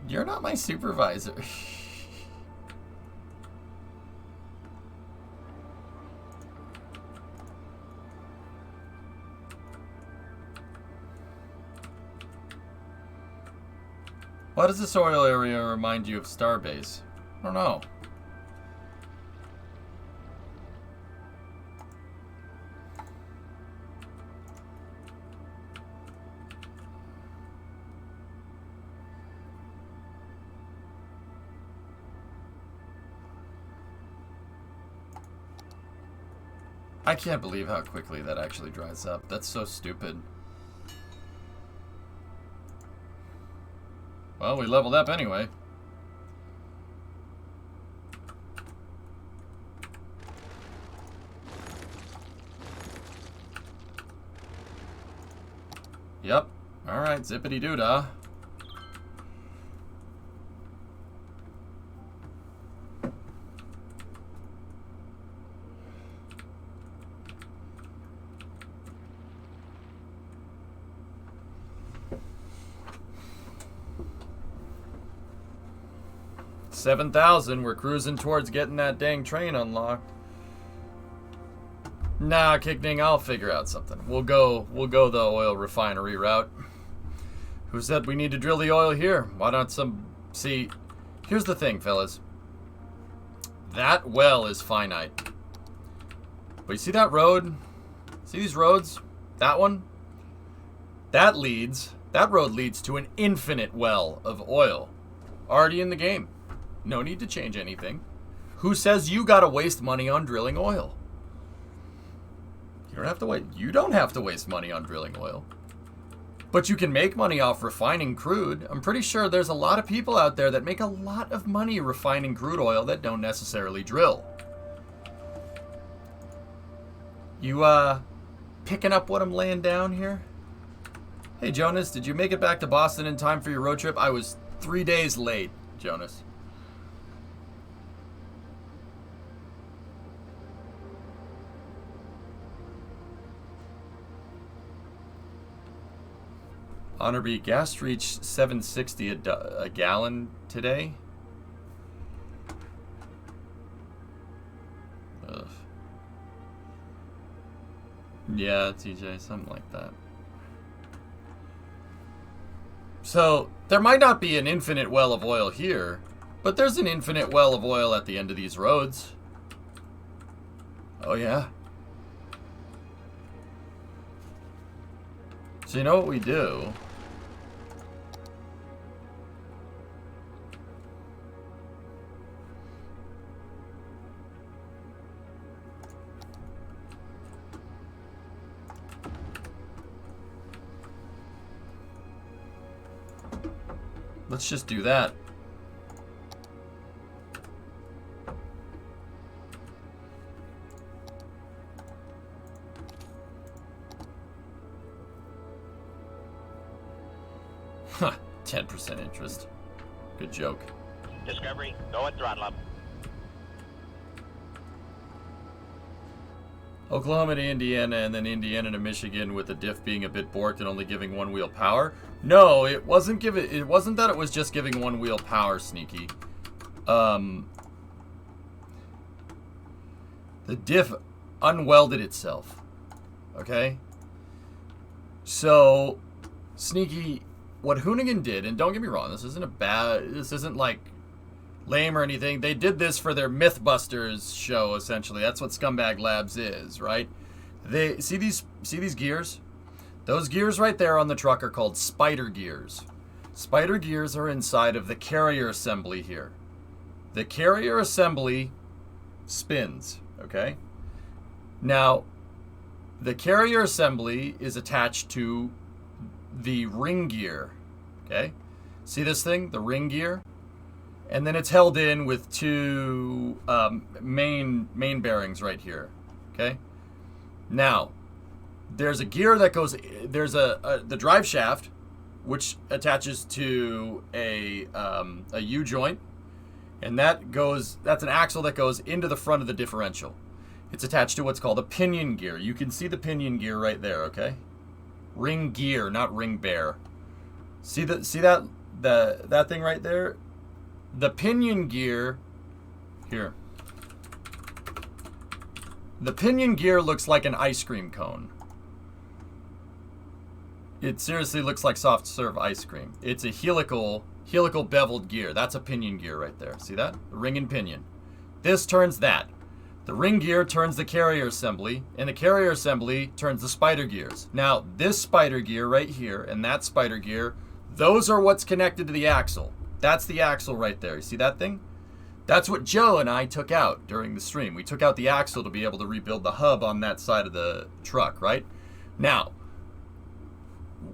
You're not my supervisor. Why does this oil area remind you of Starbase? I don't know. I can't believe how quickly that actually dries up. That's so stupid. Well, we leveled up anyway. Yep. Alright, zippity doo dah. $7,000. We're cruising towards getting that dang train unlocked. Nah, Kickding, I'll figure out something. We'll go the oil refinery route. Who said we need to drill the oil here? Why not some... See, here's the thing, fellas. That well is finite. But you see that road? See these roads? That one? That road leads to an infinite well of oil. Already in the game. No need to change anything. Who says you gotta waste money on drilling oil? You don't have to waste money on drilling oil. But you can make money off refining crude. I'm pretty sure there's a lot of people out there that make a lot of money refining crude oil that don't necessarily drill. You, picking up what I'm laying down here? Hey, Jonas, did you make it back to Boston in time for your road trip? I was 3 days late, Jonas. Honorby, gas reached $7.60 a gallon today. Ugh. Yeah, TJ, something like that. So, there might not be an infinite well of oil here, but there's an infinite well of oil at the end of these roads. Oh, yeah. So, you know what we do? Let's just do that. Huh, 10% interest. Good joke. Discovery, go at throttle up. Oklahoma to Indiana, and then Indiana to Michigan, with the diff being a bit borked and only giving one wheel power. No, it wasn't that it was just giving one wheel power, Sneaky. The diff unwelded itself. Okay? So, Sneaky, what Hoonigan did, and don't get me wrong, this isn't like lame or anything. They did this for their Mythbusters show, essentially. That's what Scumbag Labs is, right? They see these gears? Those gears right there on the truck are called spider gears. Spider gears are inside of the carrier assembly here. The carrier assembly spins, okay? Now, the carrier assembly is attached to the ring gear, okay? See this thing, the ring gear? And then it's held in with two main bearings right here, okay? Now, there's a gear that goes, there's the drive shaft, which attaches to a U-joint, and that's an axle that goes into the front of the differential. It's attached to what's called a pinion gear. You can see the pinion gear right there, okay? Ring gear, not ring bear. See that thing right there? The pinion gear, here. The pinion gear looks like an ice cream cone. It seriously looks like soft serve ice cream. It's a helical beveled gear. That's a pinion gear right there. See that? The ring and pinion. This turns that. The ring gear turns the carrier assembly, and the carrier assembly turns the spider gears. Now, this spider gear right here and that spider gear, those are what's connected to the axle. That's the axle right there. You see that thing? That's what Joe and I took out during the stream. We took out the axle to be able to rebuild the hub on that side of the truck, right? Now,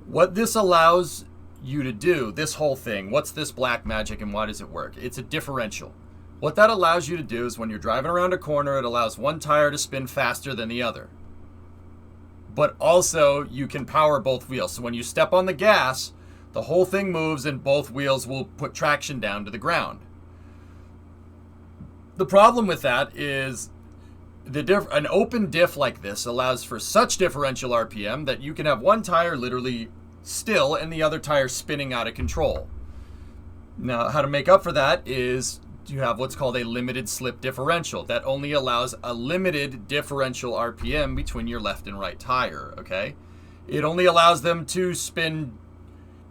what this allows you to do, this whole thing, what's this black magic and why does it work? It's a differential. What that allows you to do is when you're driving around a corner, it allows one tire to spin faster than the other. but also you can power both wheels. So when you step on the gas, the whole thing moves and both wheels will put traction down to the ground. The problem with that is an open diff like this allows for such differential RPM that you can have one tire literally still and the other tire spinning out of control. Now, how to make up for that is you have what's called a limited slip differential. That only allows a limited differential RPM between your left and right tire, okay? It only allows them to spin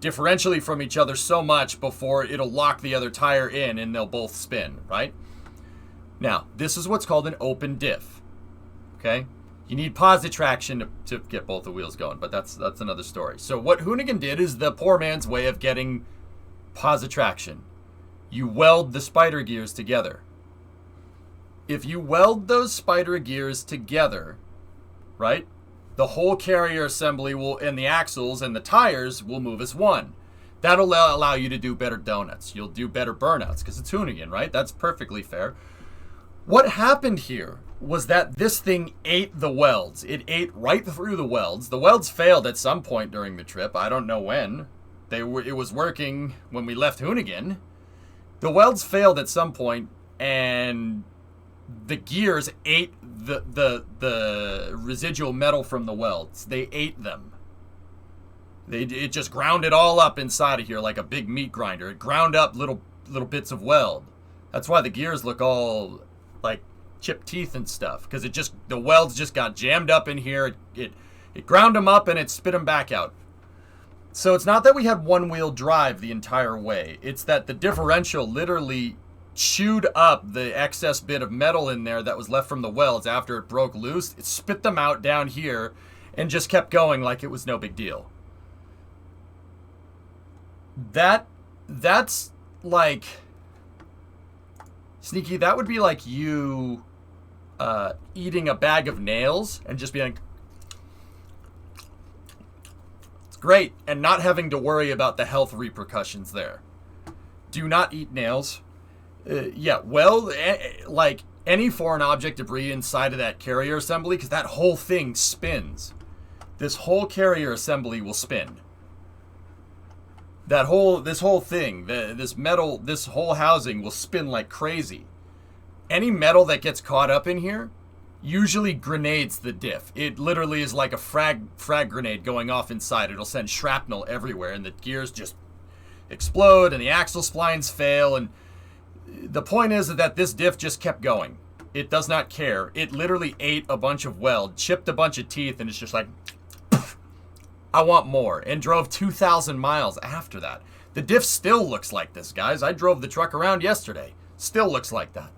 differentially from each other so much before it'll lock the other tire in and they'll both spin, right? Now, this is what's called an open diff, okay? You need positive traction to get both the wheels going, but that's another story. So what Hoonigan did is the poor man's way of getting positive traction. You weld the spider gears together. If you weld those spider gears together, right, the whole carrier assembly will, and the axles and the tires will move as one. That'll allow you to do better donuts. You'll do better burnouts because it's Hoonigan, right? That's perfectly fair. What happened here was that this thing ate the welds. It ate right through the welds. The welds failed at some point during the trip. I don't know when. It was working when we left Hoonigan. The welds failed at some point, and the gears ate the residual metal from the welds. They ate them. It just ground it all up inside of here like a big meat grinder. It ground up little bits of weld. That's why the gears look all like chipped teeth and stuff, because the welds just got jammed up in here. It ground them up and it spit them back out. So it's not that we had one-wheel drive the entire way. It's that the differential literally chewed up the excess bit of metal in there that was left from the welds after it broke loose. It spit them out down here and just kept going like it was no big deal. That's like... Sneaky, that would be like you eating a bag of nails and just being... Great, and not having to worry about the health repercussions there. Do not eat nails. Like any foreign object debris inside of that carrier assembly, because that whole thing spins. This whole carrier assembly will spin. This whole thing, this metal, this whole housing will spin like crazy. Any metal that gets caught up in here usually grenades the diff. It literally is like a frag grenade going off inside. It'll send shrapnel everywhere, and the gears just explode, and the axle splines fail, and the point is that this diff just kept going. It does not care. It literally ate a bunch of weld, chipped a bunch of teeth, and it's just like, I want more, and drove 2,000 miles after that. The diff still looks like this, guys. I drove the truck around yesterday. Still looks like that.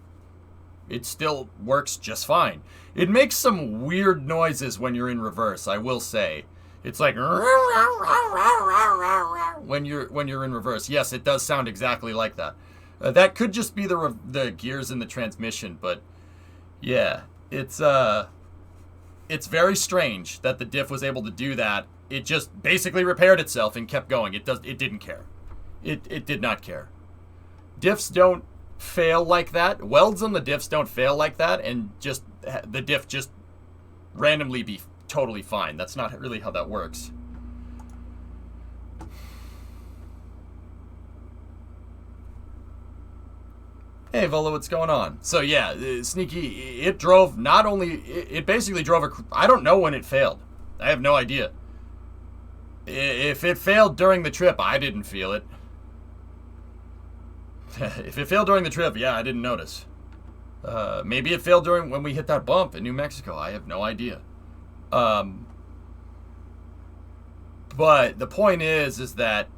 It still works just fine. It makes some weird noises when you're in reverse, I will say. It's like when you're in reverse. Yes, it does sound exactly like that. That could just be the gears in the transmission, but yeah, it's very strange that the diff was able to do that. It just basically repaired itself and kept going. It didn't care. It did not care. Diffs don't fail like that. Welds on the diffs don't fail like that, and just the diff just randomly be totally fine. That's not really how that works. Hey Volo, what's going on? So yeah, Sneaky, it drove not only, it basically drove I don't know when it failed. I have no idea. If it failed during the trip, I didn't feel it. If it failed during the trip, yeah, I didn't notice. Maybe it failed when we hit that bump in New Mexico. I have no idea. But the point is that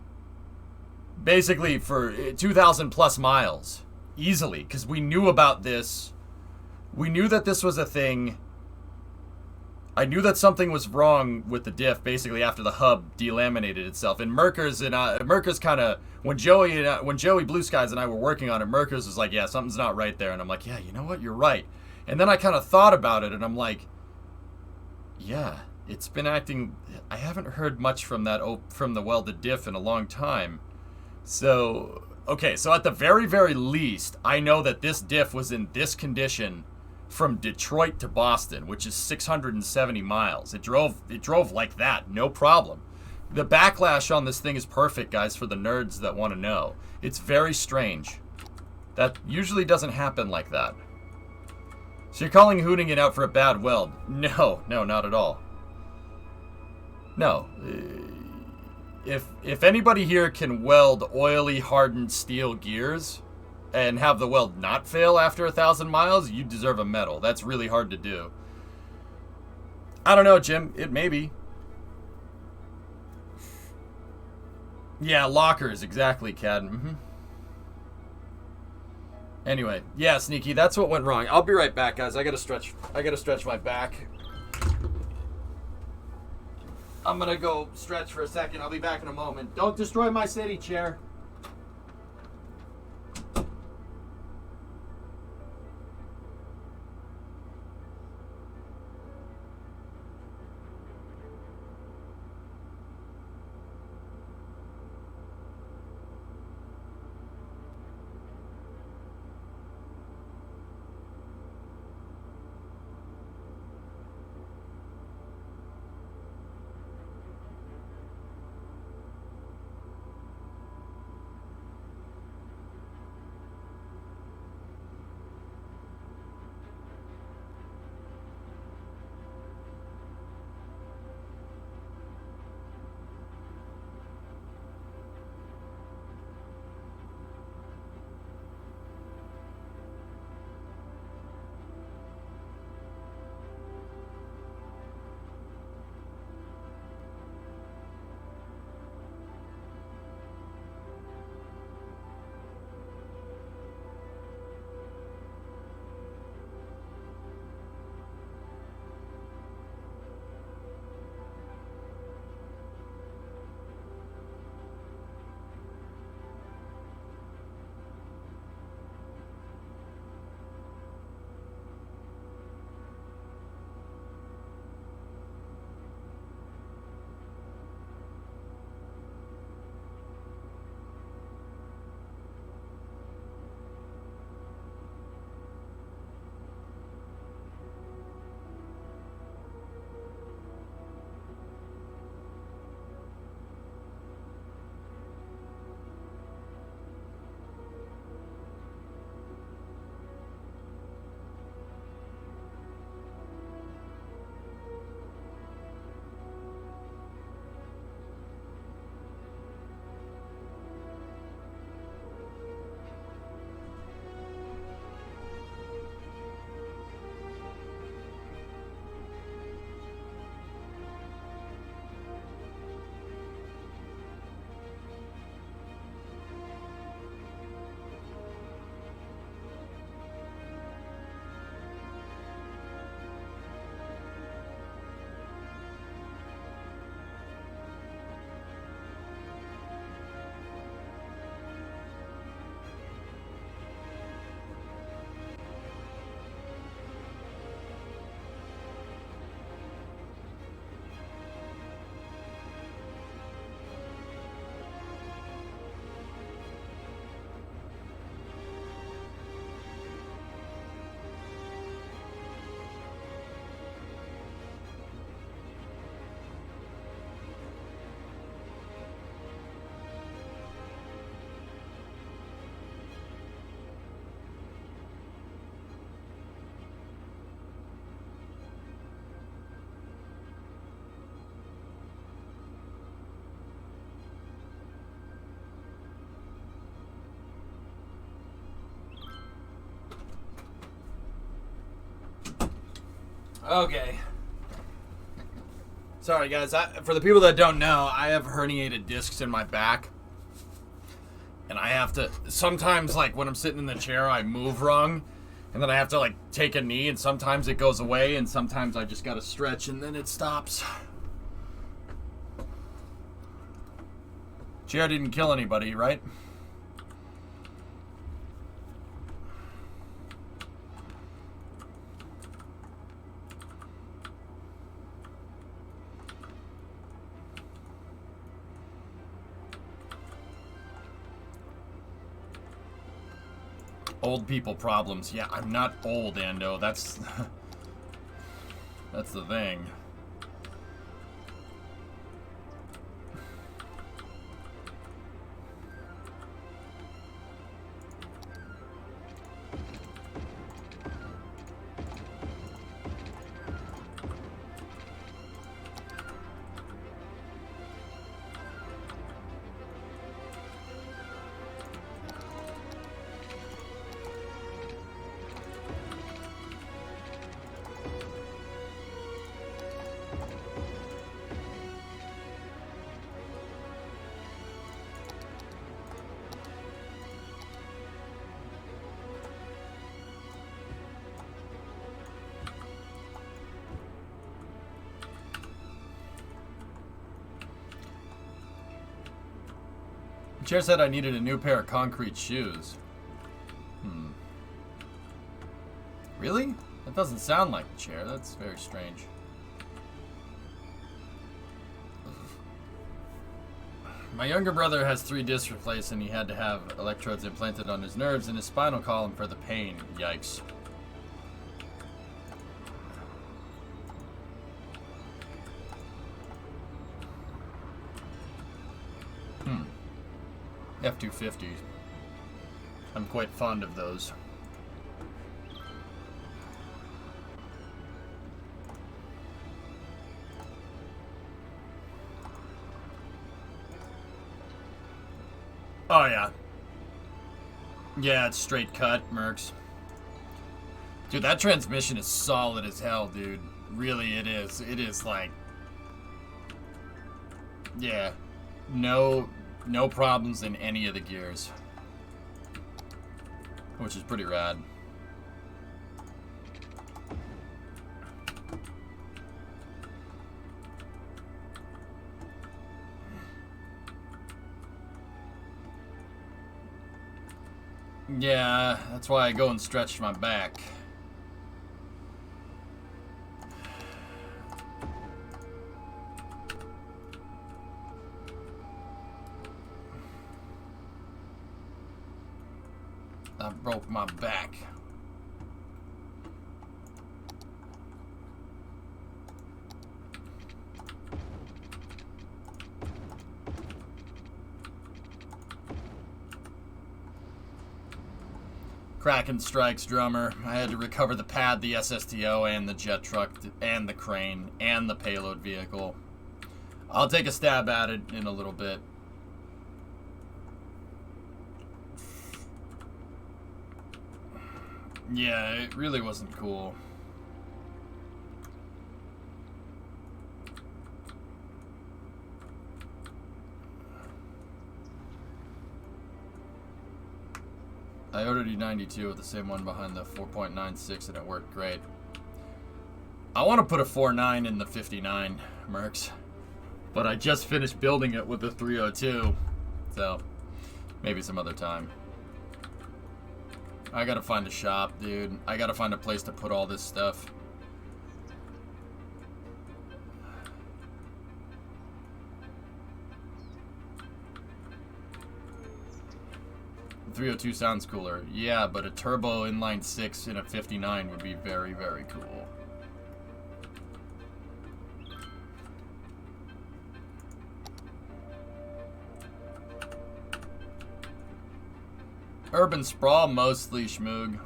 basically for 2,000 plus miles, easily, because we knew about this. We knew that this was a thing. I knew that something was wrong with the diff basically after the hub delaminated itself. And Merkers kind of, when Joey Blue Skies and I were working on it, Merkers was like, yeah, something's not right there. And I'm like, yeah, you know what? You're right. And then I kind of thought about it, and I'm like, yeah, it's been acting. I haven't heard much from the welded diff in a long time. So, okay, so at the very, very least, I know that this diff was in this condition from Detroit to Boston, which is 670 miles. It drove like that, no problem. The backlash on this thing is perfect, guys, for the nerds that want to know. It's very strange. That usually doesn't happen like that. So you're calling hooting it out for a bad weld? No, not at all. No. If anybody here can weld oily, hardened steel gears and have the weld not fail after 1,000 miles, you deserve a medal. That's really hard to do. I don't know, Jim. It may be. Yeah, lockers, exactly, Cad. Anyway, yeah, Sneaky, that's what went wrong. I'll be right back, guys. I gotta stretch my back. I'm gonna go stretch for a second. I'll be back in a moment. Don't destroy my city chair. Okay. Sorry, guys. For the people that don't know, I have herniated discs in my back. And I have to... Sometimes, like, when I'm sitting in the chair, I move wrong. And then I have to, like, take a knee. And sometimes it goes away. And sometimes I just gotta stretch. And then it stops. Chair didn't kill anybody, right? Old people problems. Yeah, I'm not old, Ando. That's that's the thing. Chair said I needed a new pair of concrete shoes. Really? That doesn't sound like the chair. That's very strange. My younger brother has 3 discs replaced and he had to have electrodes implanted on his nerves and his spinal column for the pain. Yikes. F-250. I'm quite fond of those. Oh yeah. Yeah, it's straight cut, Mercs. Dude, that transmission is solid as hell, dude. Really, it is. It is like... Yeah. No problems in any of the gears. Which is pretty rad. Yeah, that's why I go and stretch my back. I broke my back. Kraken strikes, drummer. I had to recover the pad, the SSTO, and the jet truck, and the crane, and the payload vehicle. I'll take a stab at it in a little bit. Yeah, it really wasn't cool. I ordered E92 with the same one behind the 4.96 and it worked great. I want to put a 4.9 in the 59, Mercs. But I just finished building it with the 302. So, maybe some other time. I gotta find a shop, dude. I gotta find a place to put all this stuff. The 302 sounds cooler. Yeah, but a turbo inline 6 in a 59 would be very, very cool. Urban sprawl mostly, Schmoog.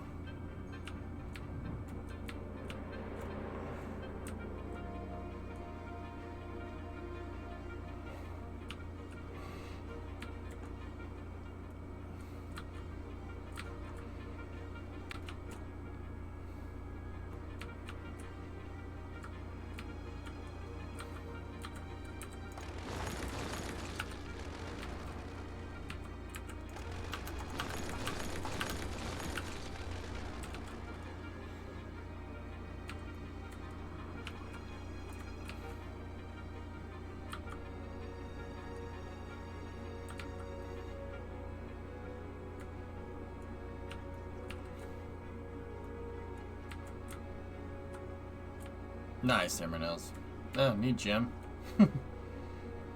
Nice, Emernails. Oh, neat gem.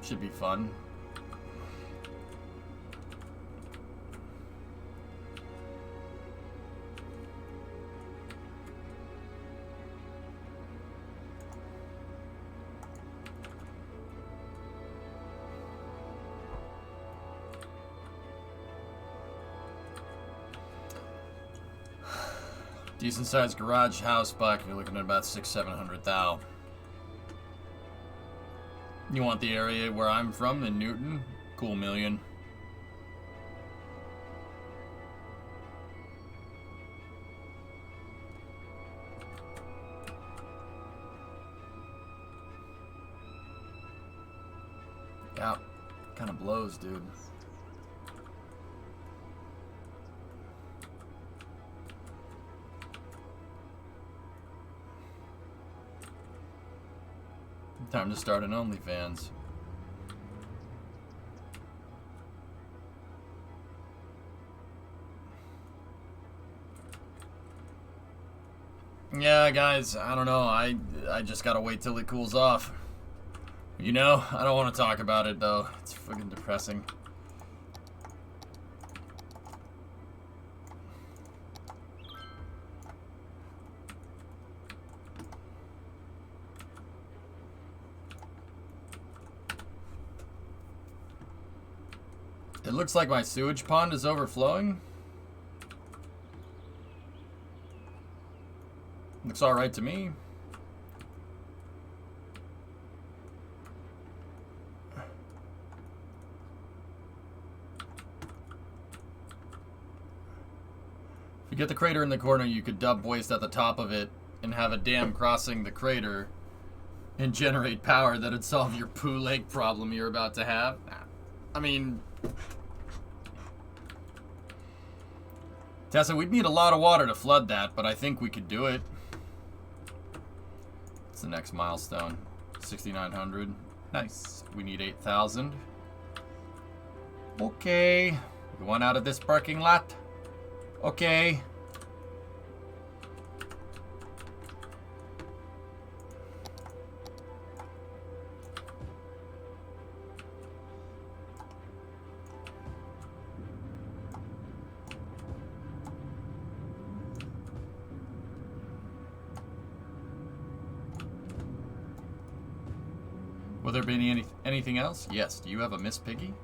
Should be fun. Decent sized garage house buck, you're looking at about 600-700 thou. You want the area where I'm from in Newton? Cool million. Yeah, kind of blows, dude. Time to start an OnlyFans. Yeah, guys, I don't know. I just gotta wait till it cools off. You know, I don't want to talk about it, though. It's fucking depressing. It looks like my sewage pond is overflowing. Looks alright to me. If you get the crater in the corner, you could dump waste at the top of it and have a dam crossing the crater and generate power that'd solve your poo lake problem you're about to have. I mean, Tessa, we'd need a lot of water to flood that, but I think we could do it. It's the next milestone. 6,900. Nice. We need 8,000. Okay. We want out of this parking lot. Okay. Will there be anything else? Yes. Do you have a Miss Piggy?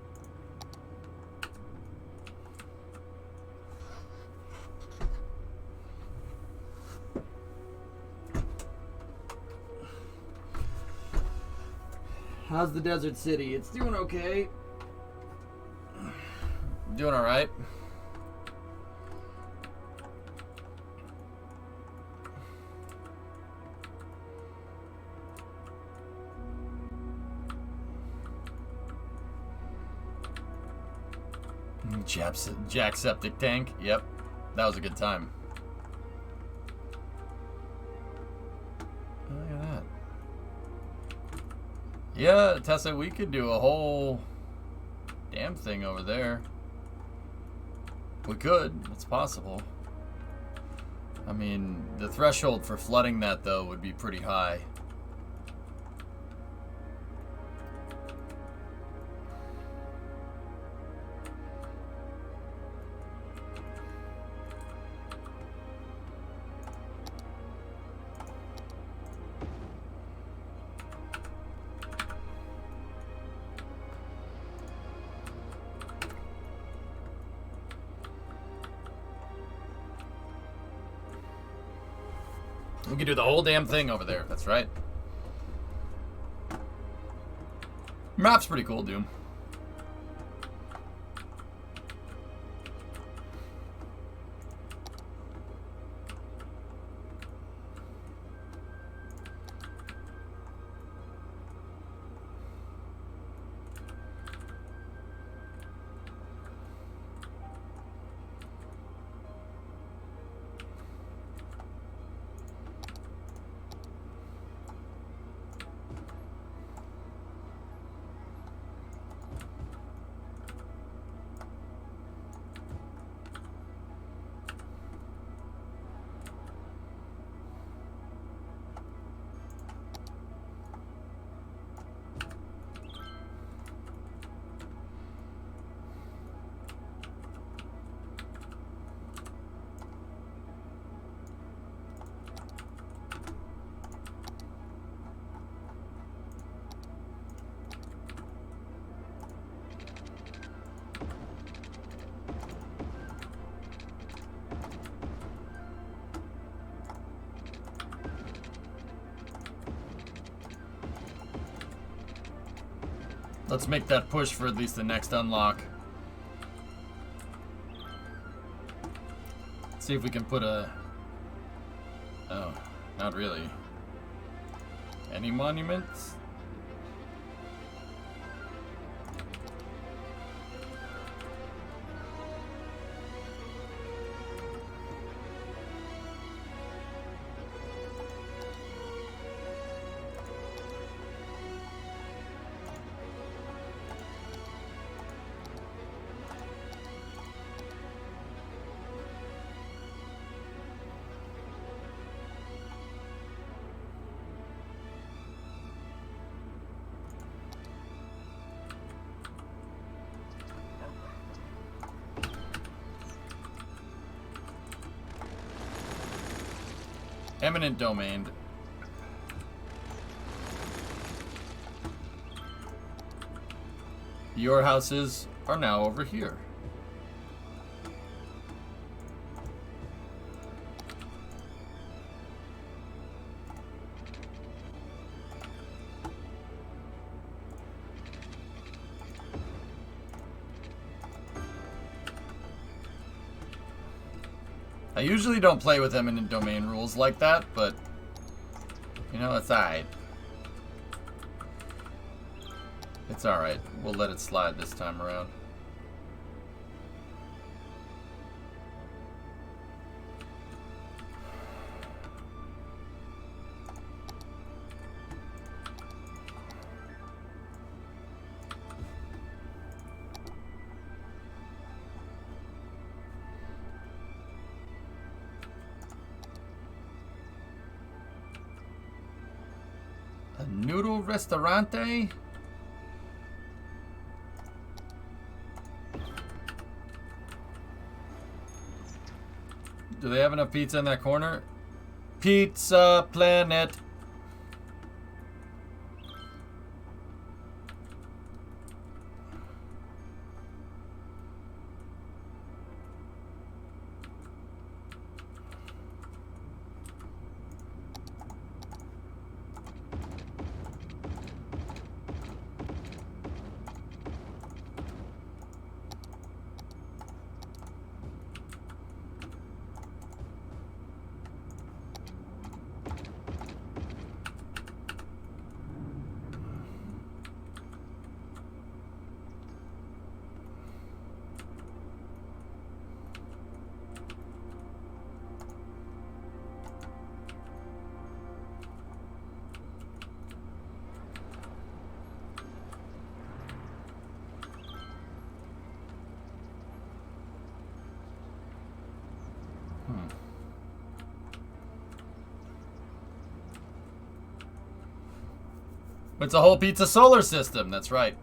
How's the desert city? It's doing okay. Doing all right. Jack septic tank. Yep, that was a good time. Look at that. Yeah, Tessa, we could do a whole damn thing over there. We could. It's possible. I mean, the threshold for flooding that, though, would be pretty high. We could do the whole damn thing over there. That's right. Map's pretty cool, Doom. Let's make that push for at least the next unlock. See if we can put a... Oh, not really. Any monuments? Eminent domain. Your houses are now over here. I usually don't play with eminent domain rules like that, but, you know, it's alright. It's alright. We'll let it slide this time around. Noodle Restaurante? Do they have enough pizza in that corner? Pizza Planet. It's a whole pizza solar system, that's right.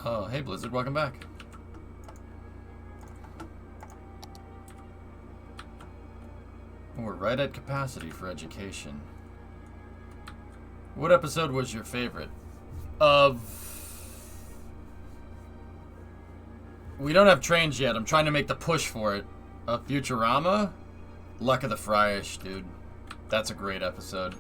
Oh, hey Blizzard, welcome back. We're right at capacity for education. What episode was your favorite? We don't have trains yet. I'm trying to make the push for it. Futurama? Luck of the Fryish, dude. That's a great episode.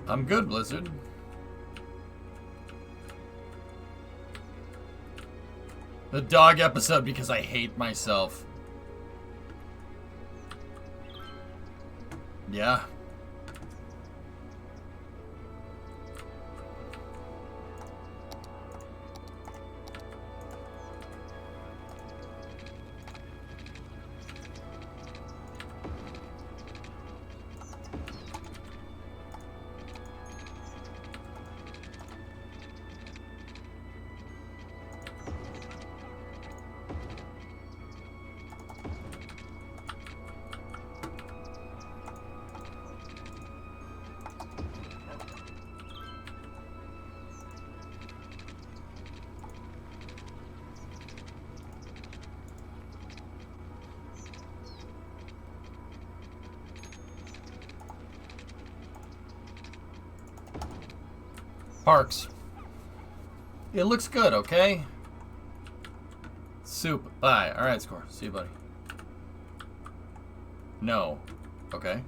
I'm good, Blizzard. The dog episode because I hate myself. Yeah. Parks. It looks good, okay? Soup. Bye. Alright, score. See you, buddy. No. Okay.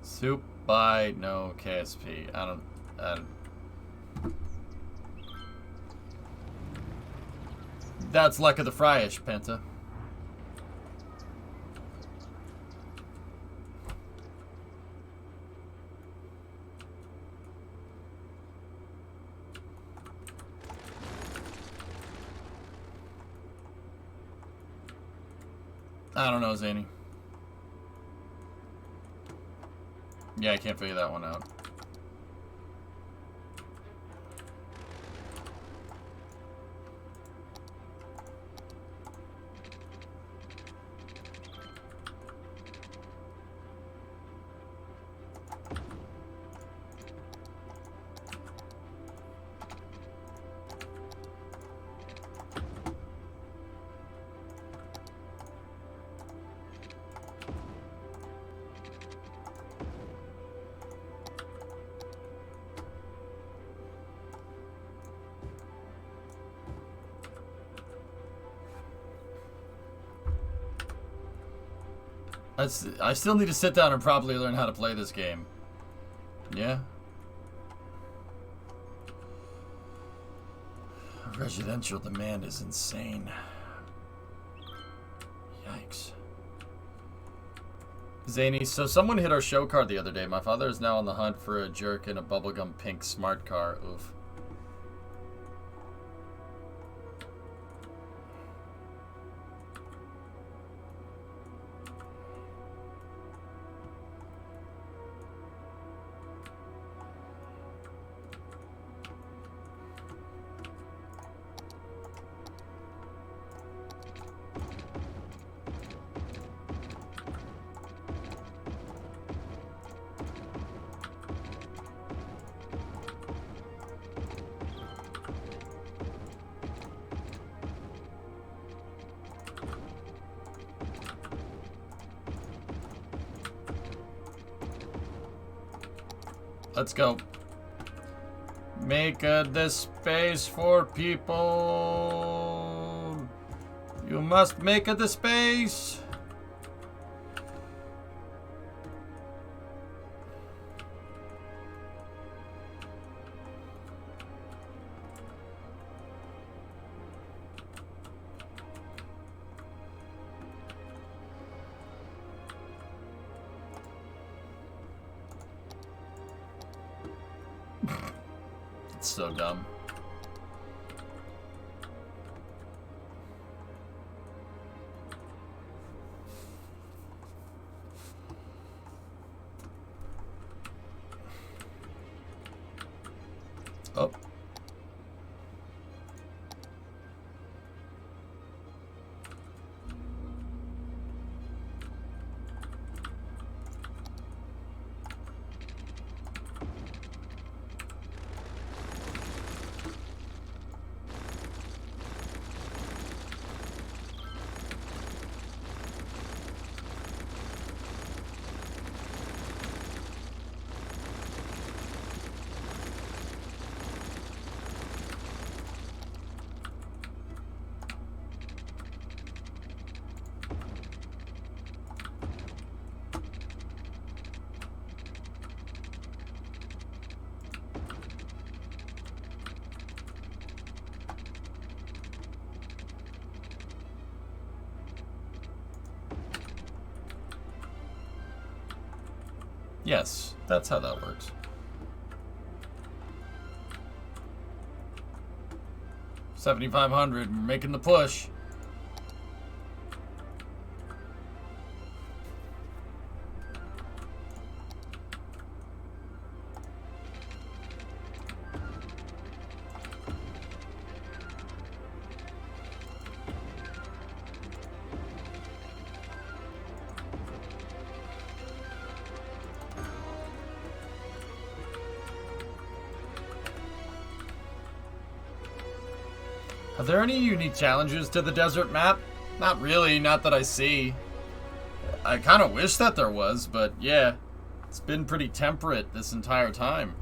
Soup. Bye. No. KSP. I don't... That's luck of the fryish, Penta. I don't know, Zany. Yeah, I can't figure that one out. I still need to sit down and properly learn how to play this game. Yeah? Residential demand is insane. Yikes. Zany, so someone hit our show card the other day. My father is now on the hunt for a jerk in a bubblegum pink smart car. Oof. Let's go. Make this space for people. You must make the space. It's so dumb. Oh. Yes, that's how that works. $7,500, we're making the push. Are there any unique challenges to the desert map? Not really, not that I see. I kind of wish that there was, but yeah, it's been pretty temperate this entire time.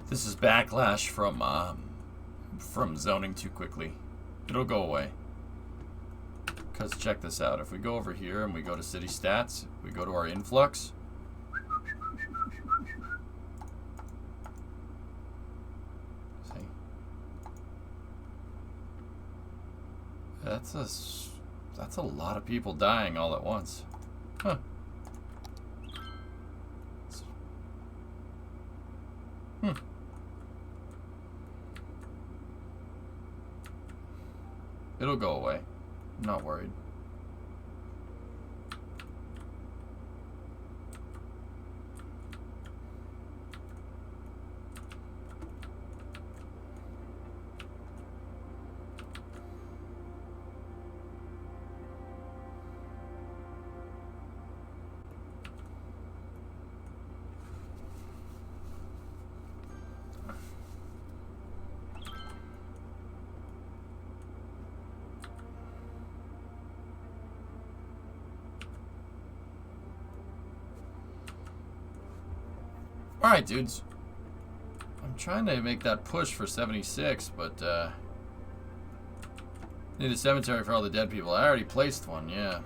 This is backlash from zoning too quickly. It'll go away. Because check this out. If we go over here and we go to city stats, we go to our influx. See? That's a lot of people dying all at once. Huh. It'll go away. I'm not worried. Alright, dudes. I'm trying to make that push for 76, but, need a cemetery for all the dead people. I already placed one, yeah.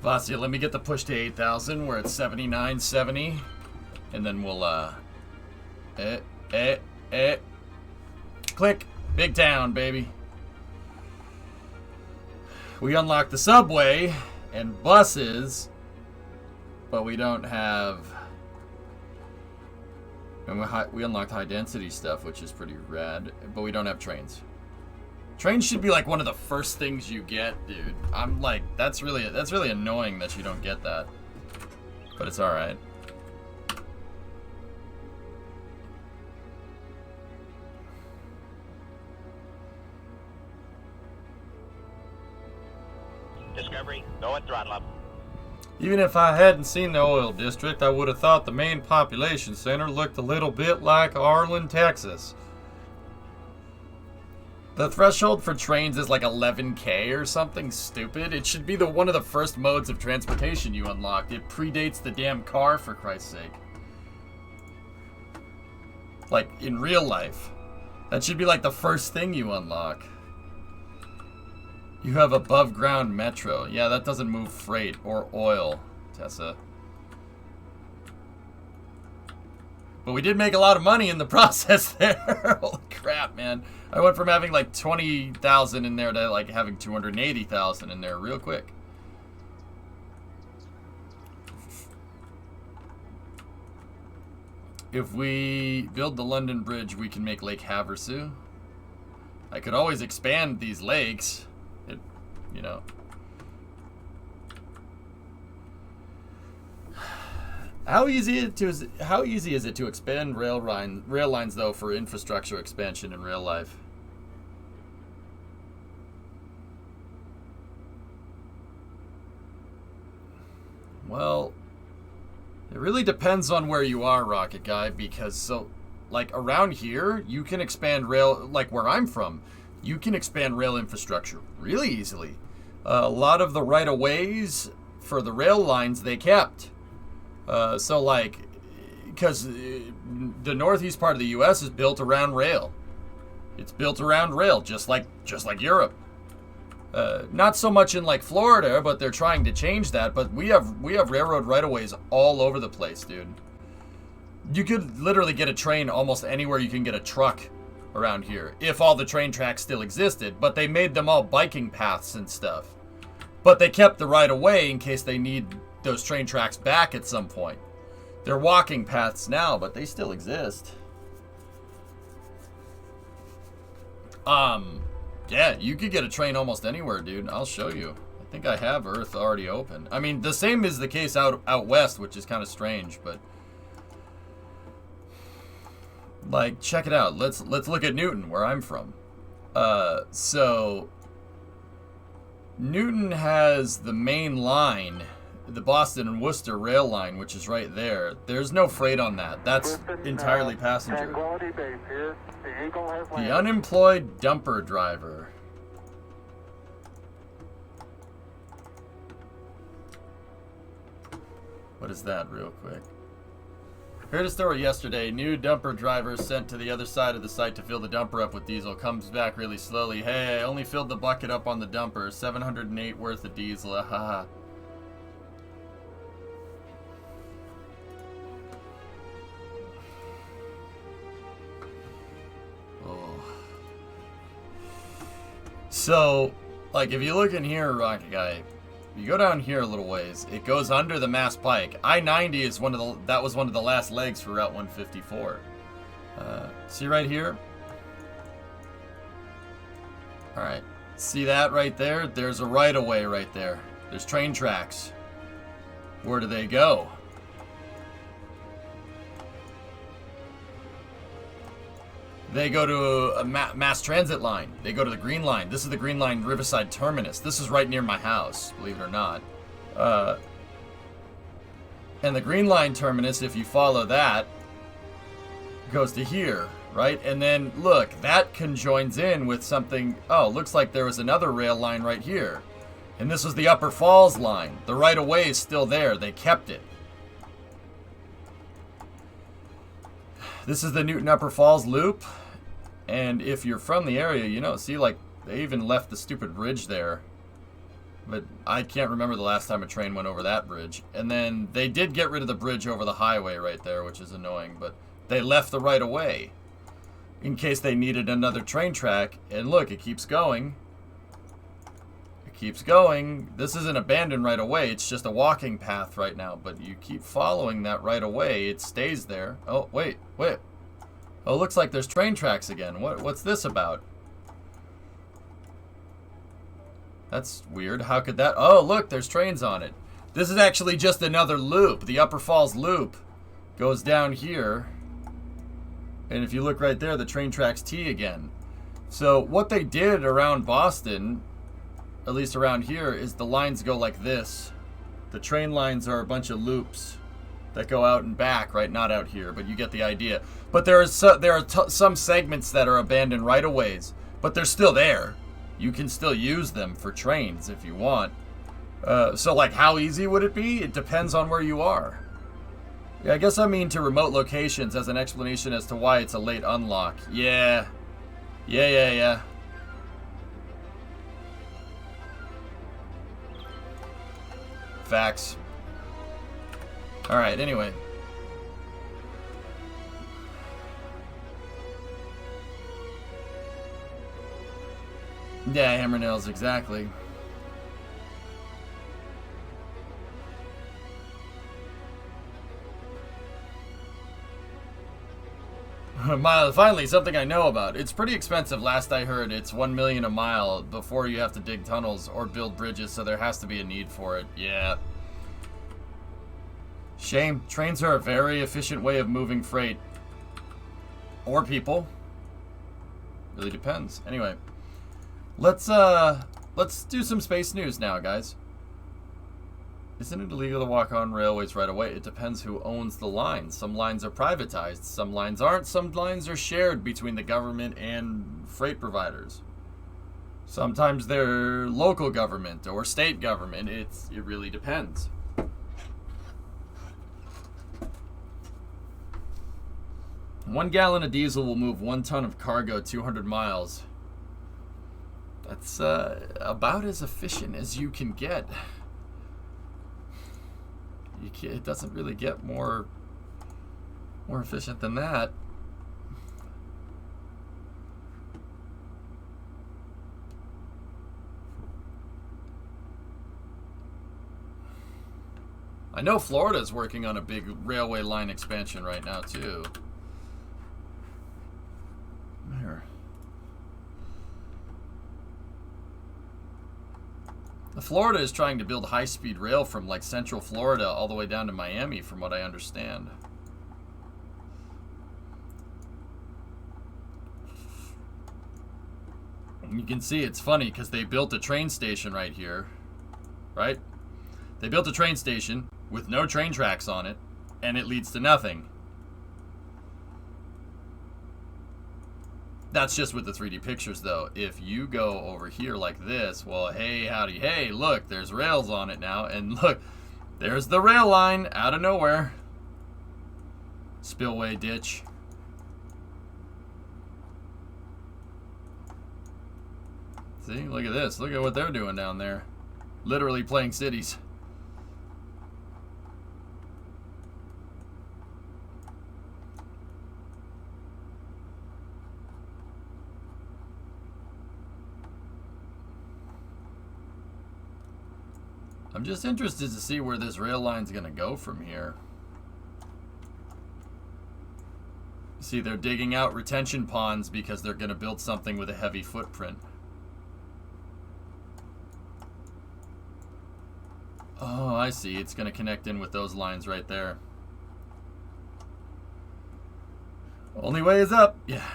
Vasya, let me get the push to 8,000. We're at 7970. And then we'll, click. Big town, baby. We unlocked the subway and buses, but we don't have... And we unlocked high density stuff, which is pretty rad, but we don't have trains. Trains should be like one of the first things you get, dude. I'm like, that's really annoying that you don't get that. But it's alright. Discovery, go and throttle up. Even if I hadn't seen the oil district, I would have thought the main population center looked a little bit like Arlen, Texas. The threshold for trains is like 11K or something stupid. It should be one of the first modes of transportation you unlocked. It predates the damn car, for Christ's sake. Like, in real life. That should be like the first thing you unlock. You have above ground metro. Yeah, that doesn't move freight or oil, Tessa. But we did make a lot of money in the process there. Holy crap, man. I went from having like 20,000 in there to like having 280,000 in there real quick. If we build the London Bridge, we can make Lake Havasu. I could always expand these lakes. You know. How easy is it to expand rail lines though for infrastructure expansion in real life? Well, it really depends on where you are, Rocket Guy, because like around here, you can expand rail, like where I'm from, you can expand rail infrastructure really easily. A lot of the right-of-ways for the rail lines they kept. So like, because the northeast part of the U.S. is built around rail. It's built around rail, just like Europe. Not so much in like Florida, but they're trying to change that. But we have railroad right-of-ways all over the place, dude. You could literally get a train almost anywhere you can get a truck around here, if all the train tracks still existed. But they made them all biking paths and stuff. But they kept the right-of-way in case they need those train tracks back at some point. They're walking paths now, but they still exist. Yeah, you could get a train almost anywhere, dude. I'll show you. I think I have Earth already open. I mean, the same is the case out west, which is kind of strange, but like, check it out. Let's look at Newton, where I'm from. So Newton has the main line, the Boston and Worcester rail line, which is right there. There's no freight on that. That's entirely passenger. The unemployed dumper driver. What is that, real quick? Heard a story yesterday. New dumper driver sent to the other side of the site to fill the dumper up with diesel. Comes back really slowly. Hey, I only filled the bucket up on the dumper. 708 worth of diesel. Haha. So, like, if you look in here, Rocket Guy, you go down here a little ways, it goes under the Mass Pike. I-90 is that was one of the last legs for Route 154. See right here? Alright, see that right there? There's a right-of-way right there. There's train tracks. Where do they go? They go to a mass transit line. They go to the Green Line. This is the Green Line Riverside Terminus. This is right near my house, believe it or not. And the Green Line Terminus, if you follow that, goes to here, right? And then, look, that conjoins in with something. Oh, looks like there was another rail line right here. And this was the Upper Falls line. The right-of-way is still there. They kept it. This is the Newton Upper Falls Loop. And if you're from the area, you know, see, like, they even left the stupid bridge there. But I can't remember the last time a train went over that bridge. And then they did get rid of the bridge over the highway right there, which is annoying. But they left the right-of-way in case they needed another train track. And look, it keeps going. It keeps going. This isn't abandoned right-of-way. It's just a walking path right now. But you keep following that right-of-way. It stays there. Oh, wait. Oh, looks like there's train tracks again. What's this about? That's weird. How could that... Oh, look, there's trains on it. This is actually just another loop. The Upper Falls Loop goes down here. And if you look right there, the train tracks T again. So what they did around Boston, at least around here, is the lines go like this. The train lines are a bunch of loops that go out and back, right? Not out here, but you get the idea. But there are some segments that are abandoned right-of-ways but they're still there. You can still use them for trains if you want. So, like, how easy would it be? It depends on where you are. Yeah, I guess I mean to remote locations as an explanation as to why it's a late unlock. Yeah. Yeah. Facts. Alright, anyway. Yeah, hammer nails, exactly. Finally, something I know about. It's pretty expensive, last I heard. It's $1 million a mile before you have to dig tunnels or build bridges, so there has to be a need for it. Yeah. Shame. Trains are a very efficient way of moving freight. Or people. Really depends. Anyway. Let's do some space news now, guys. Isn't it illegal to walk on railways right away? It depends who owns the lines. Some lines are privatized, some lines aren't, some lines are shared between the government and freight providers. Sometimes they're local government or state government. It really depends. One gallon of diesel will move 1 ton of cargo 200 miles. That's about as efficient as you can get. It doesn't really get more efficient than that. I know Florida's working on a big railway line expansion right now too. Here. Florida is trying to build high-speed rail from like central Florida all the way down to Miami, from what I understand. And you can see it's funny because they built a train station right here, right? They built a train station with no train tracks on it, and it leads to nothing. That's just with the 3D pictures, though. If you go over here like this, well, hey, howdy, hey, look, there's rails on it now. And look, there's the rail line out of nowhere. Spillway ditch. See, look at this. Look at what they're doing down there. Literally playing cities. I'm just interested to see where this rail line's gonna go from here. See, they're digging out retention ponds because they're gonna build something with a heavy footprint. Oh, I see. It's gonna connect in with those lines right there. Only way is up. Yeah.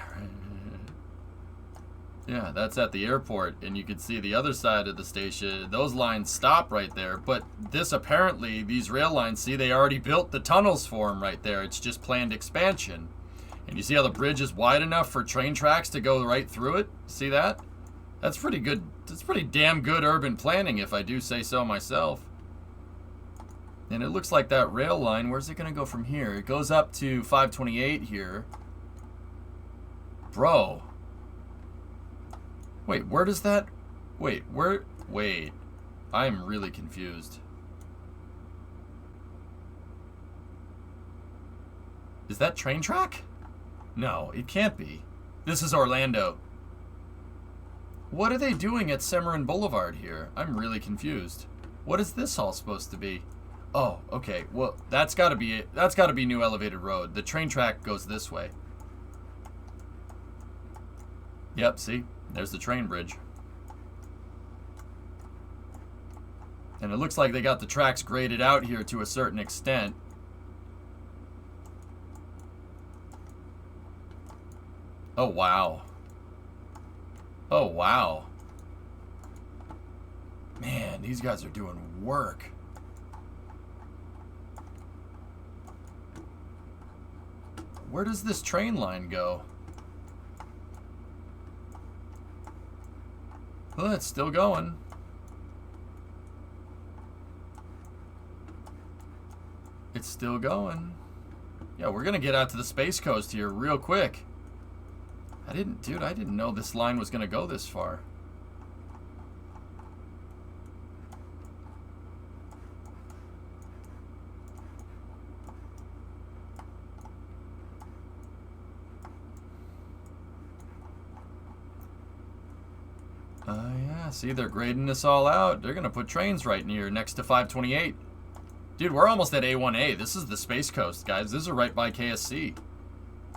Yeah, that's at the airport, and you can see the other side of the station. Those lines stop right there, but this apparently, these rail lines, see, they already built the tunnels for them right there. It's just planned expansion. And you see how the bridge is wide enough for train tracks to go right through it? See that? That's pretty good. That's pretty damn good urban planning, if I do say so myself. And it looks like that rail line, where's it going to go from here? It goes up to 528 here. Bro. Wait, where does that... Wait, where... Wait. I'm really confused. Is that train track? No, it can't be. This is Orlando. What are they doing at Cimarron Boulevard here? I'm really confused. What is this all supposed to be? Oh, okay. Well, that's got to be it. That's got to be New Elevated Road. The train track goes this way. Yep, see? There's the train bridge. And it looks like they got the tracks graded out here to a certain extent. Oh, wow. Oh, wow. Man, these guys are doing work. Where does this train line go? Well, it's still going. It's still going. Yeah, we're gonna get out to the Space Coast here real quick. Dude, I didn't know this line was gonna go this far. Yeah, see, they're grading this all out. They're gonna put trains right next to 528. Dude, we're almost at A1A. This is the Space Coast, guys. This is right by KSC.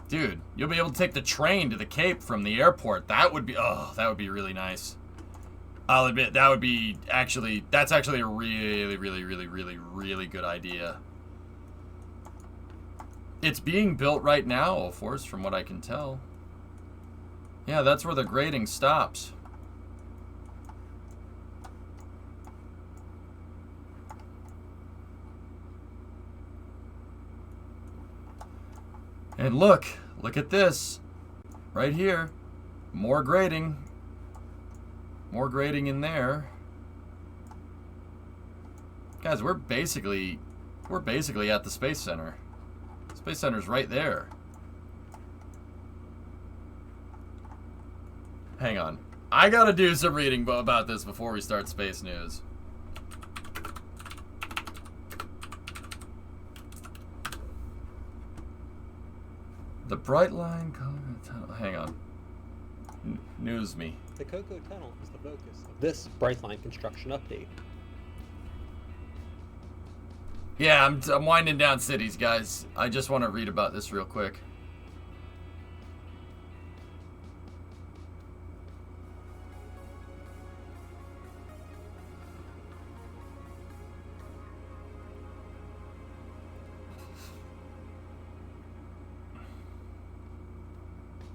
Dude, you'll be able to take the train to the Cape from the airport. That would be, oh, that would be really nice. I'll admit, that would be actually, that's actually a really, really, really, really, really good idea. It's being built right now, Force, from what I can tell. Yeah, that's where the grading stops. And look at this. Right here. More grading. More grading in there. Guys, we're basically at the Space Center. Space Center's right there. Hang on. I gotta do some reading about this before we start Space News. The Bright Line, Tunnel. Hang on. News me. The Coco Tunnel is the focus of this Bright Line construction update. Yeah, I'm winding down cities, guys. I just want to read about this real quick.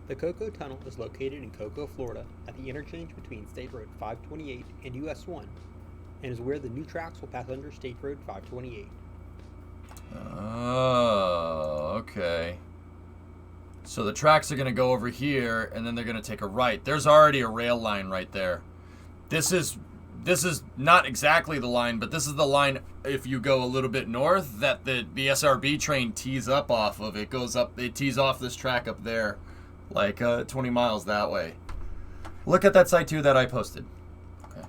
The Coco Tunnel is located in Coco, Florida, at the interchange between State Road 528 and US 1, and is where the new tracks will pass under State Road 528. Oh, okay. So the tracks are going to go over here, and then they're going to take a right. There's already a rail line right there. This is not exactly the line, but this is the line, if you go a little bit north, that the SRB train tees up off of. It goes up, it tees off this track up there. Like 20 miles that way. Look at that site too that I posted. Okay.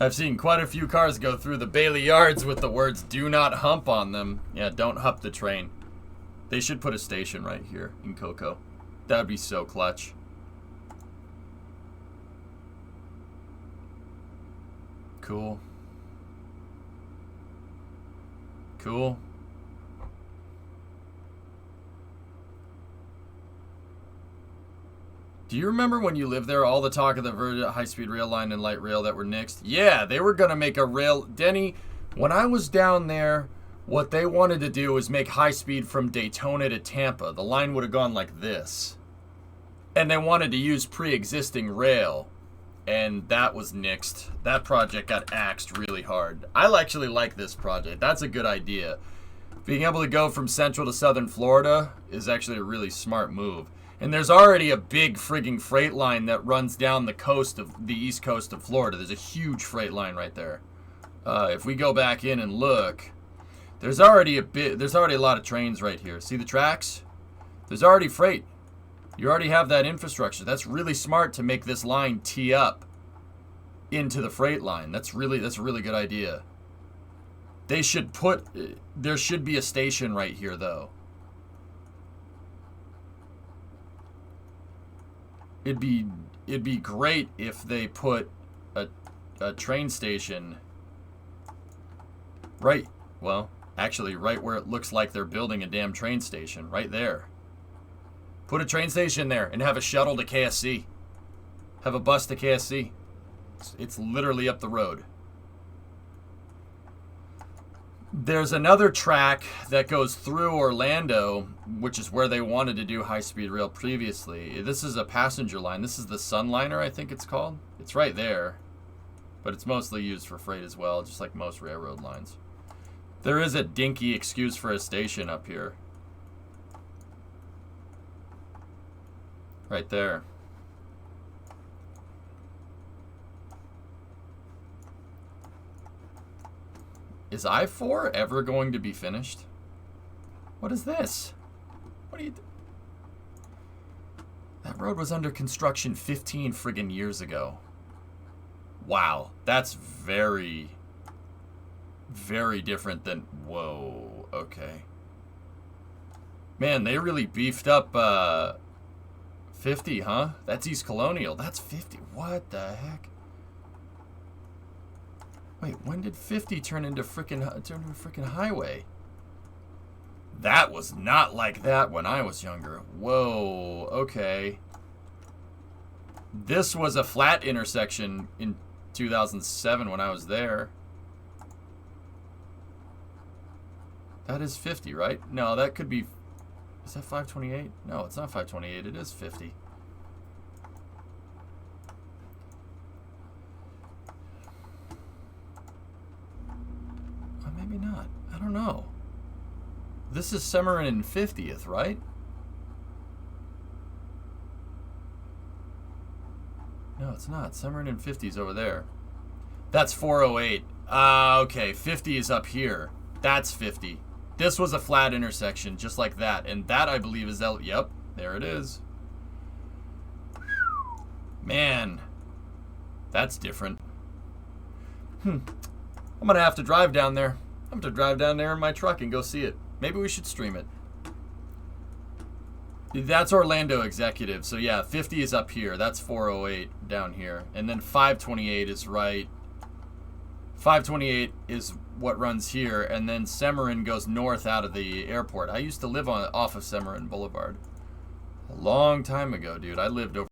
I've seen quite a few cars go through the Bailey Yards with the words "do not hump" on them. Yeah, don't hump the train. They should put a station right here in Coco. That would be so clutch. Cool. Cool. Do you remember when you lived there, all the talk of the high-speed rail line and light rail that were nixed? Yeah, they were going to make a rail... Denny, when I was down there, what they wanted to do was make high-speed from Daytona to Tampa. The line would have gone like this. And they wanted to use pre-existing rail. And that was nixed. That project got axed really hard. I actually like this project. That's a good idea. Being able to go from central to southern Florida is actually a really smart move. And there's already a big frigging freight line that runs down the coast of the east coast of Florida. There's a huge freight line right there. If we go back in and look, there's already a lot of trains right here. See the tracks? There's already freight. You already have that infrastructure. That's really smart to make this line tee up into the freight line. That's a really good idea. There should be a station right here though. It'd be great if they put a train station right where it looks like they're building a damn train station, right there. Put a train station there and have a shuttle to KSC. Have a bus to KSC. It's literally up the road. There's another track that goes through Orlando, which is where they wanted to do high-speed rail previously. This is a passenger line. This is the Sunliner, I think it's called. It's right there, but it's mostly used for freight as well, just like most railroad lines. There is a dinky excuse for a station up here. Right there. Is I-4 ever going to be finished? What is this? What are you... That road was under construction 15 friggin' years ago. Wow. That's very, very different than... Whoa. Okay. Man, they really beefed up 50, huh? That's East Colonial. That's 50. What the heck? Wait, when did 50 turn into a freaking highway? That was not like that when I was younger. Whoa, okay. This was a flat intersection in 2007 when I was there. That is 50, right? No, that could be... Is that 528? No, it's not 528. It is 50. Maybe not. I don't know. This is Summer and 50th, right? No, it's not. Summer and 50's over there. That's 408. Okay. 50 is up here. That's 50. This was a flat intersection, just like that. And that, I believe, is... Yep. There it is. Man. That's different. I'm going to have to drive down there. I'm going to drive down there in my truck and go see it. Maybe we should stream it. That's Orlando Executive. So yeah, 50 is up here. That's 408 down here. And then 528 is right. 528 is what runs here. And then Semorin goes north out of the airport. I used to live off of Semorin Boulevard. A long time ago, dude. I lived over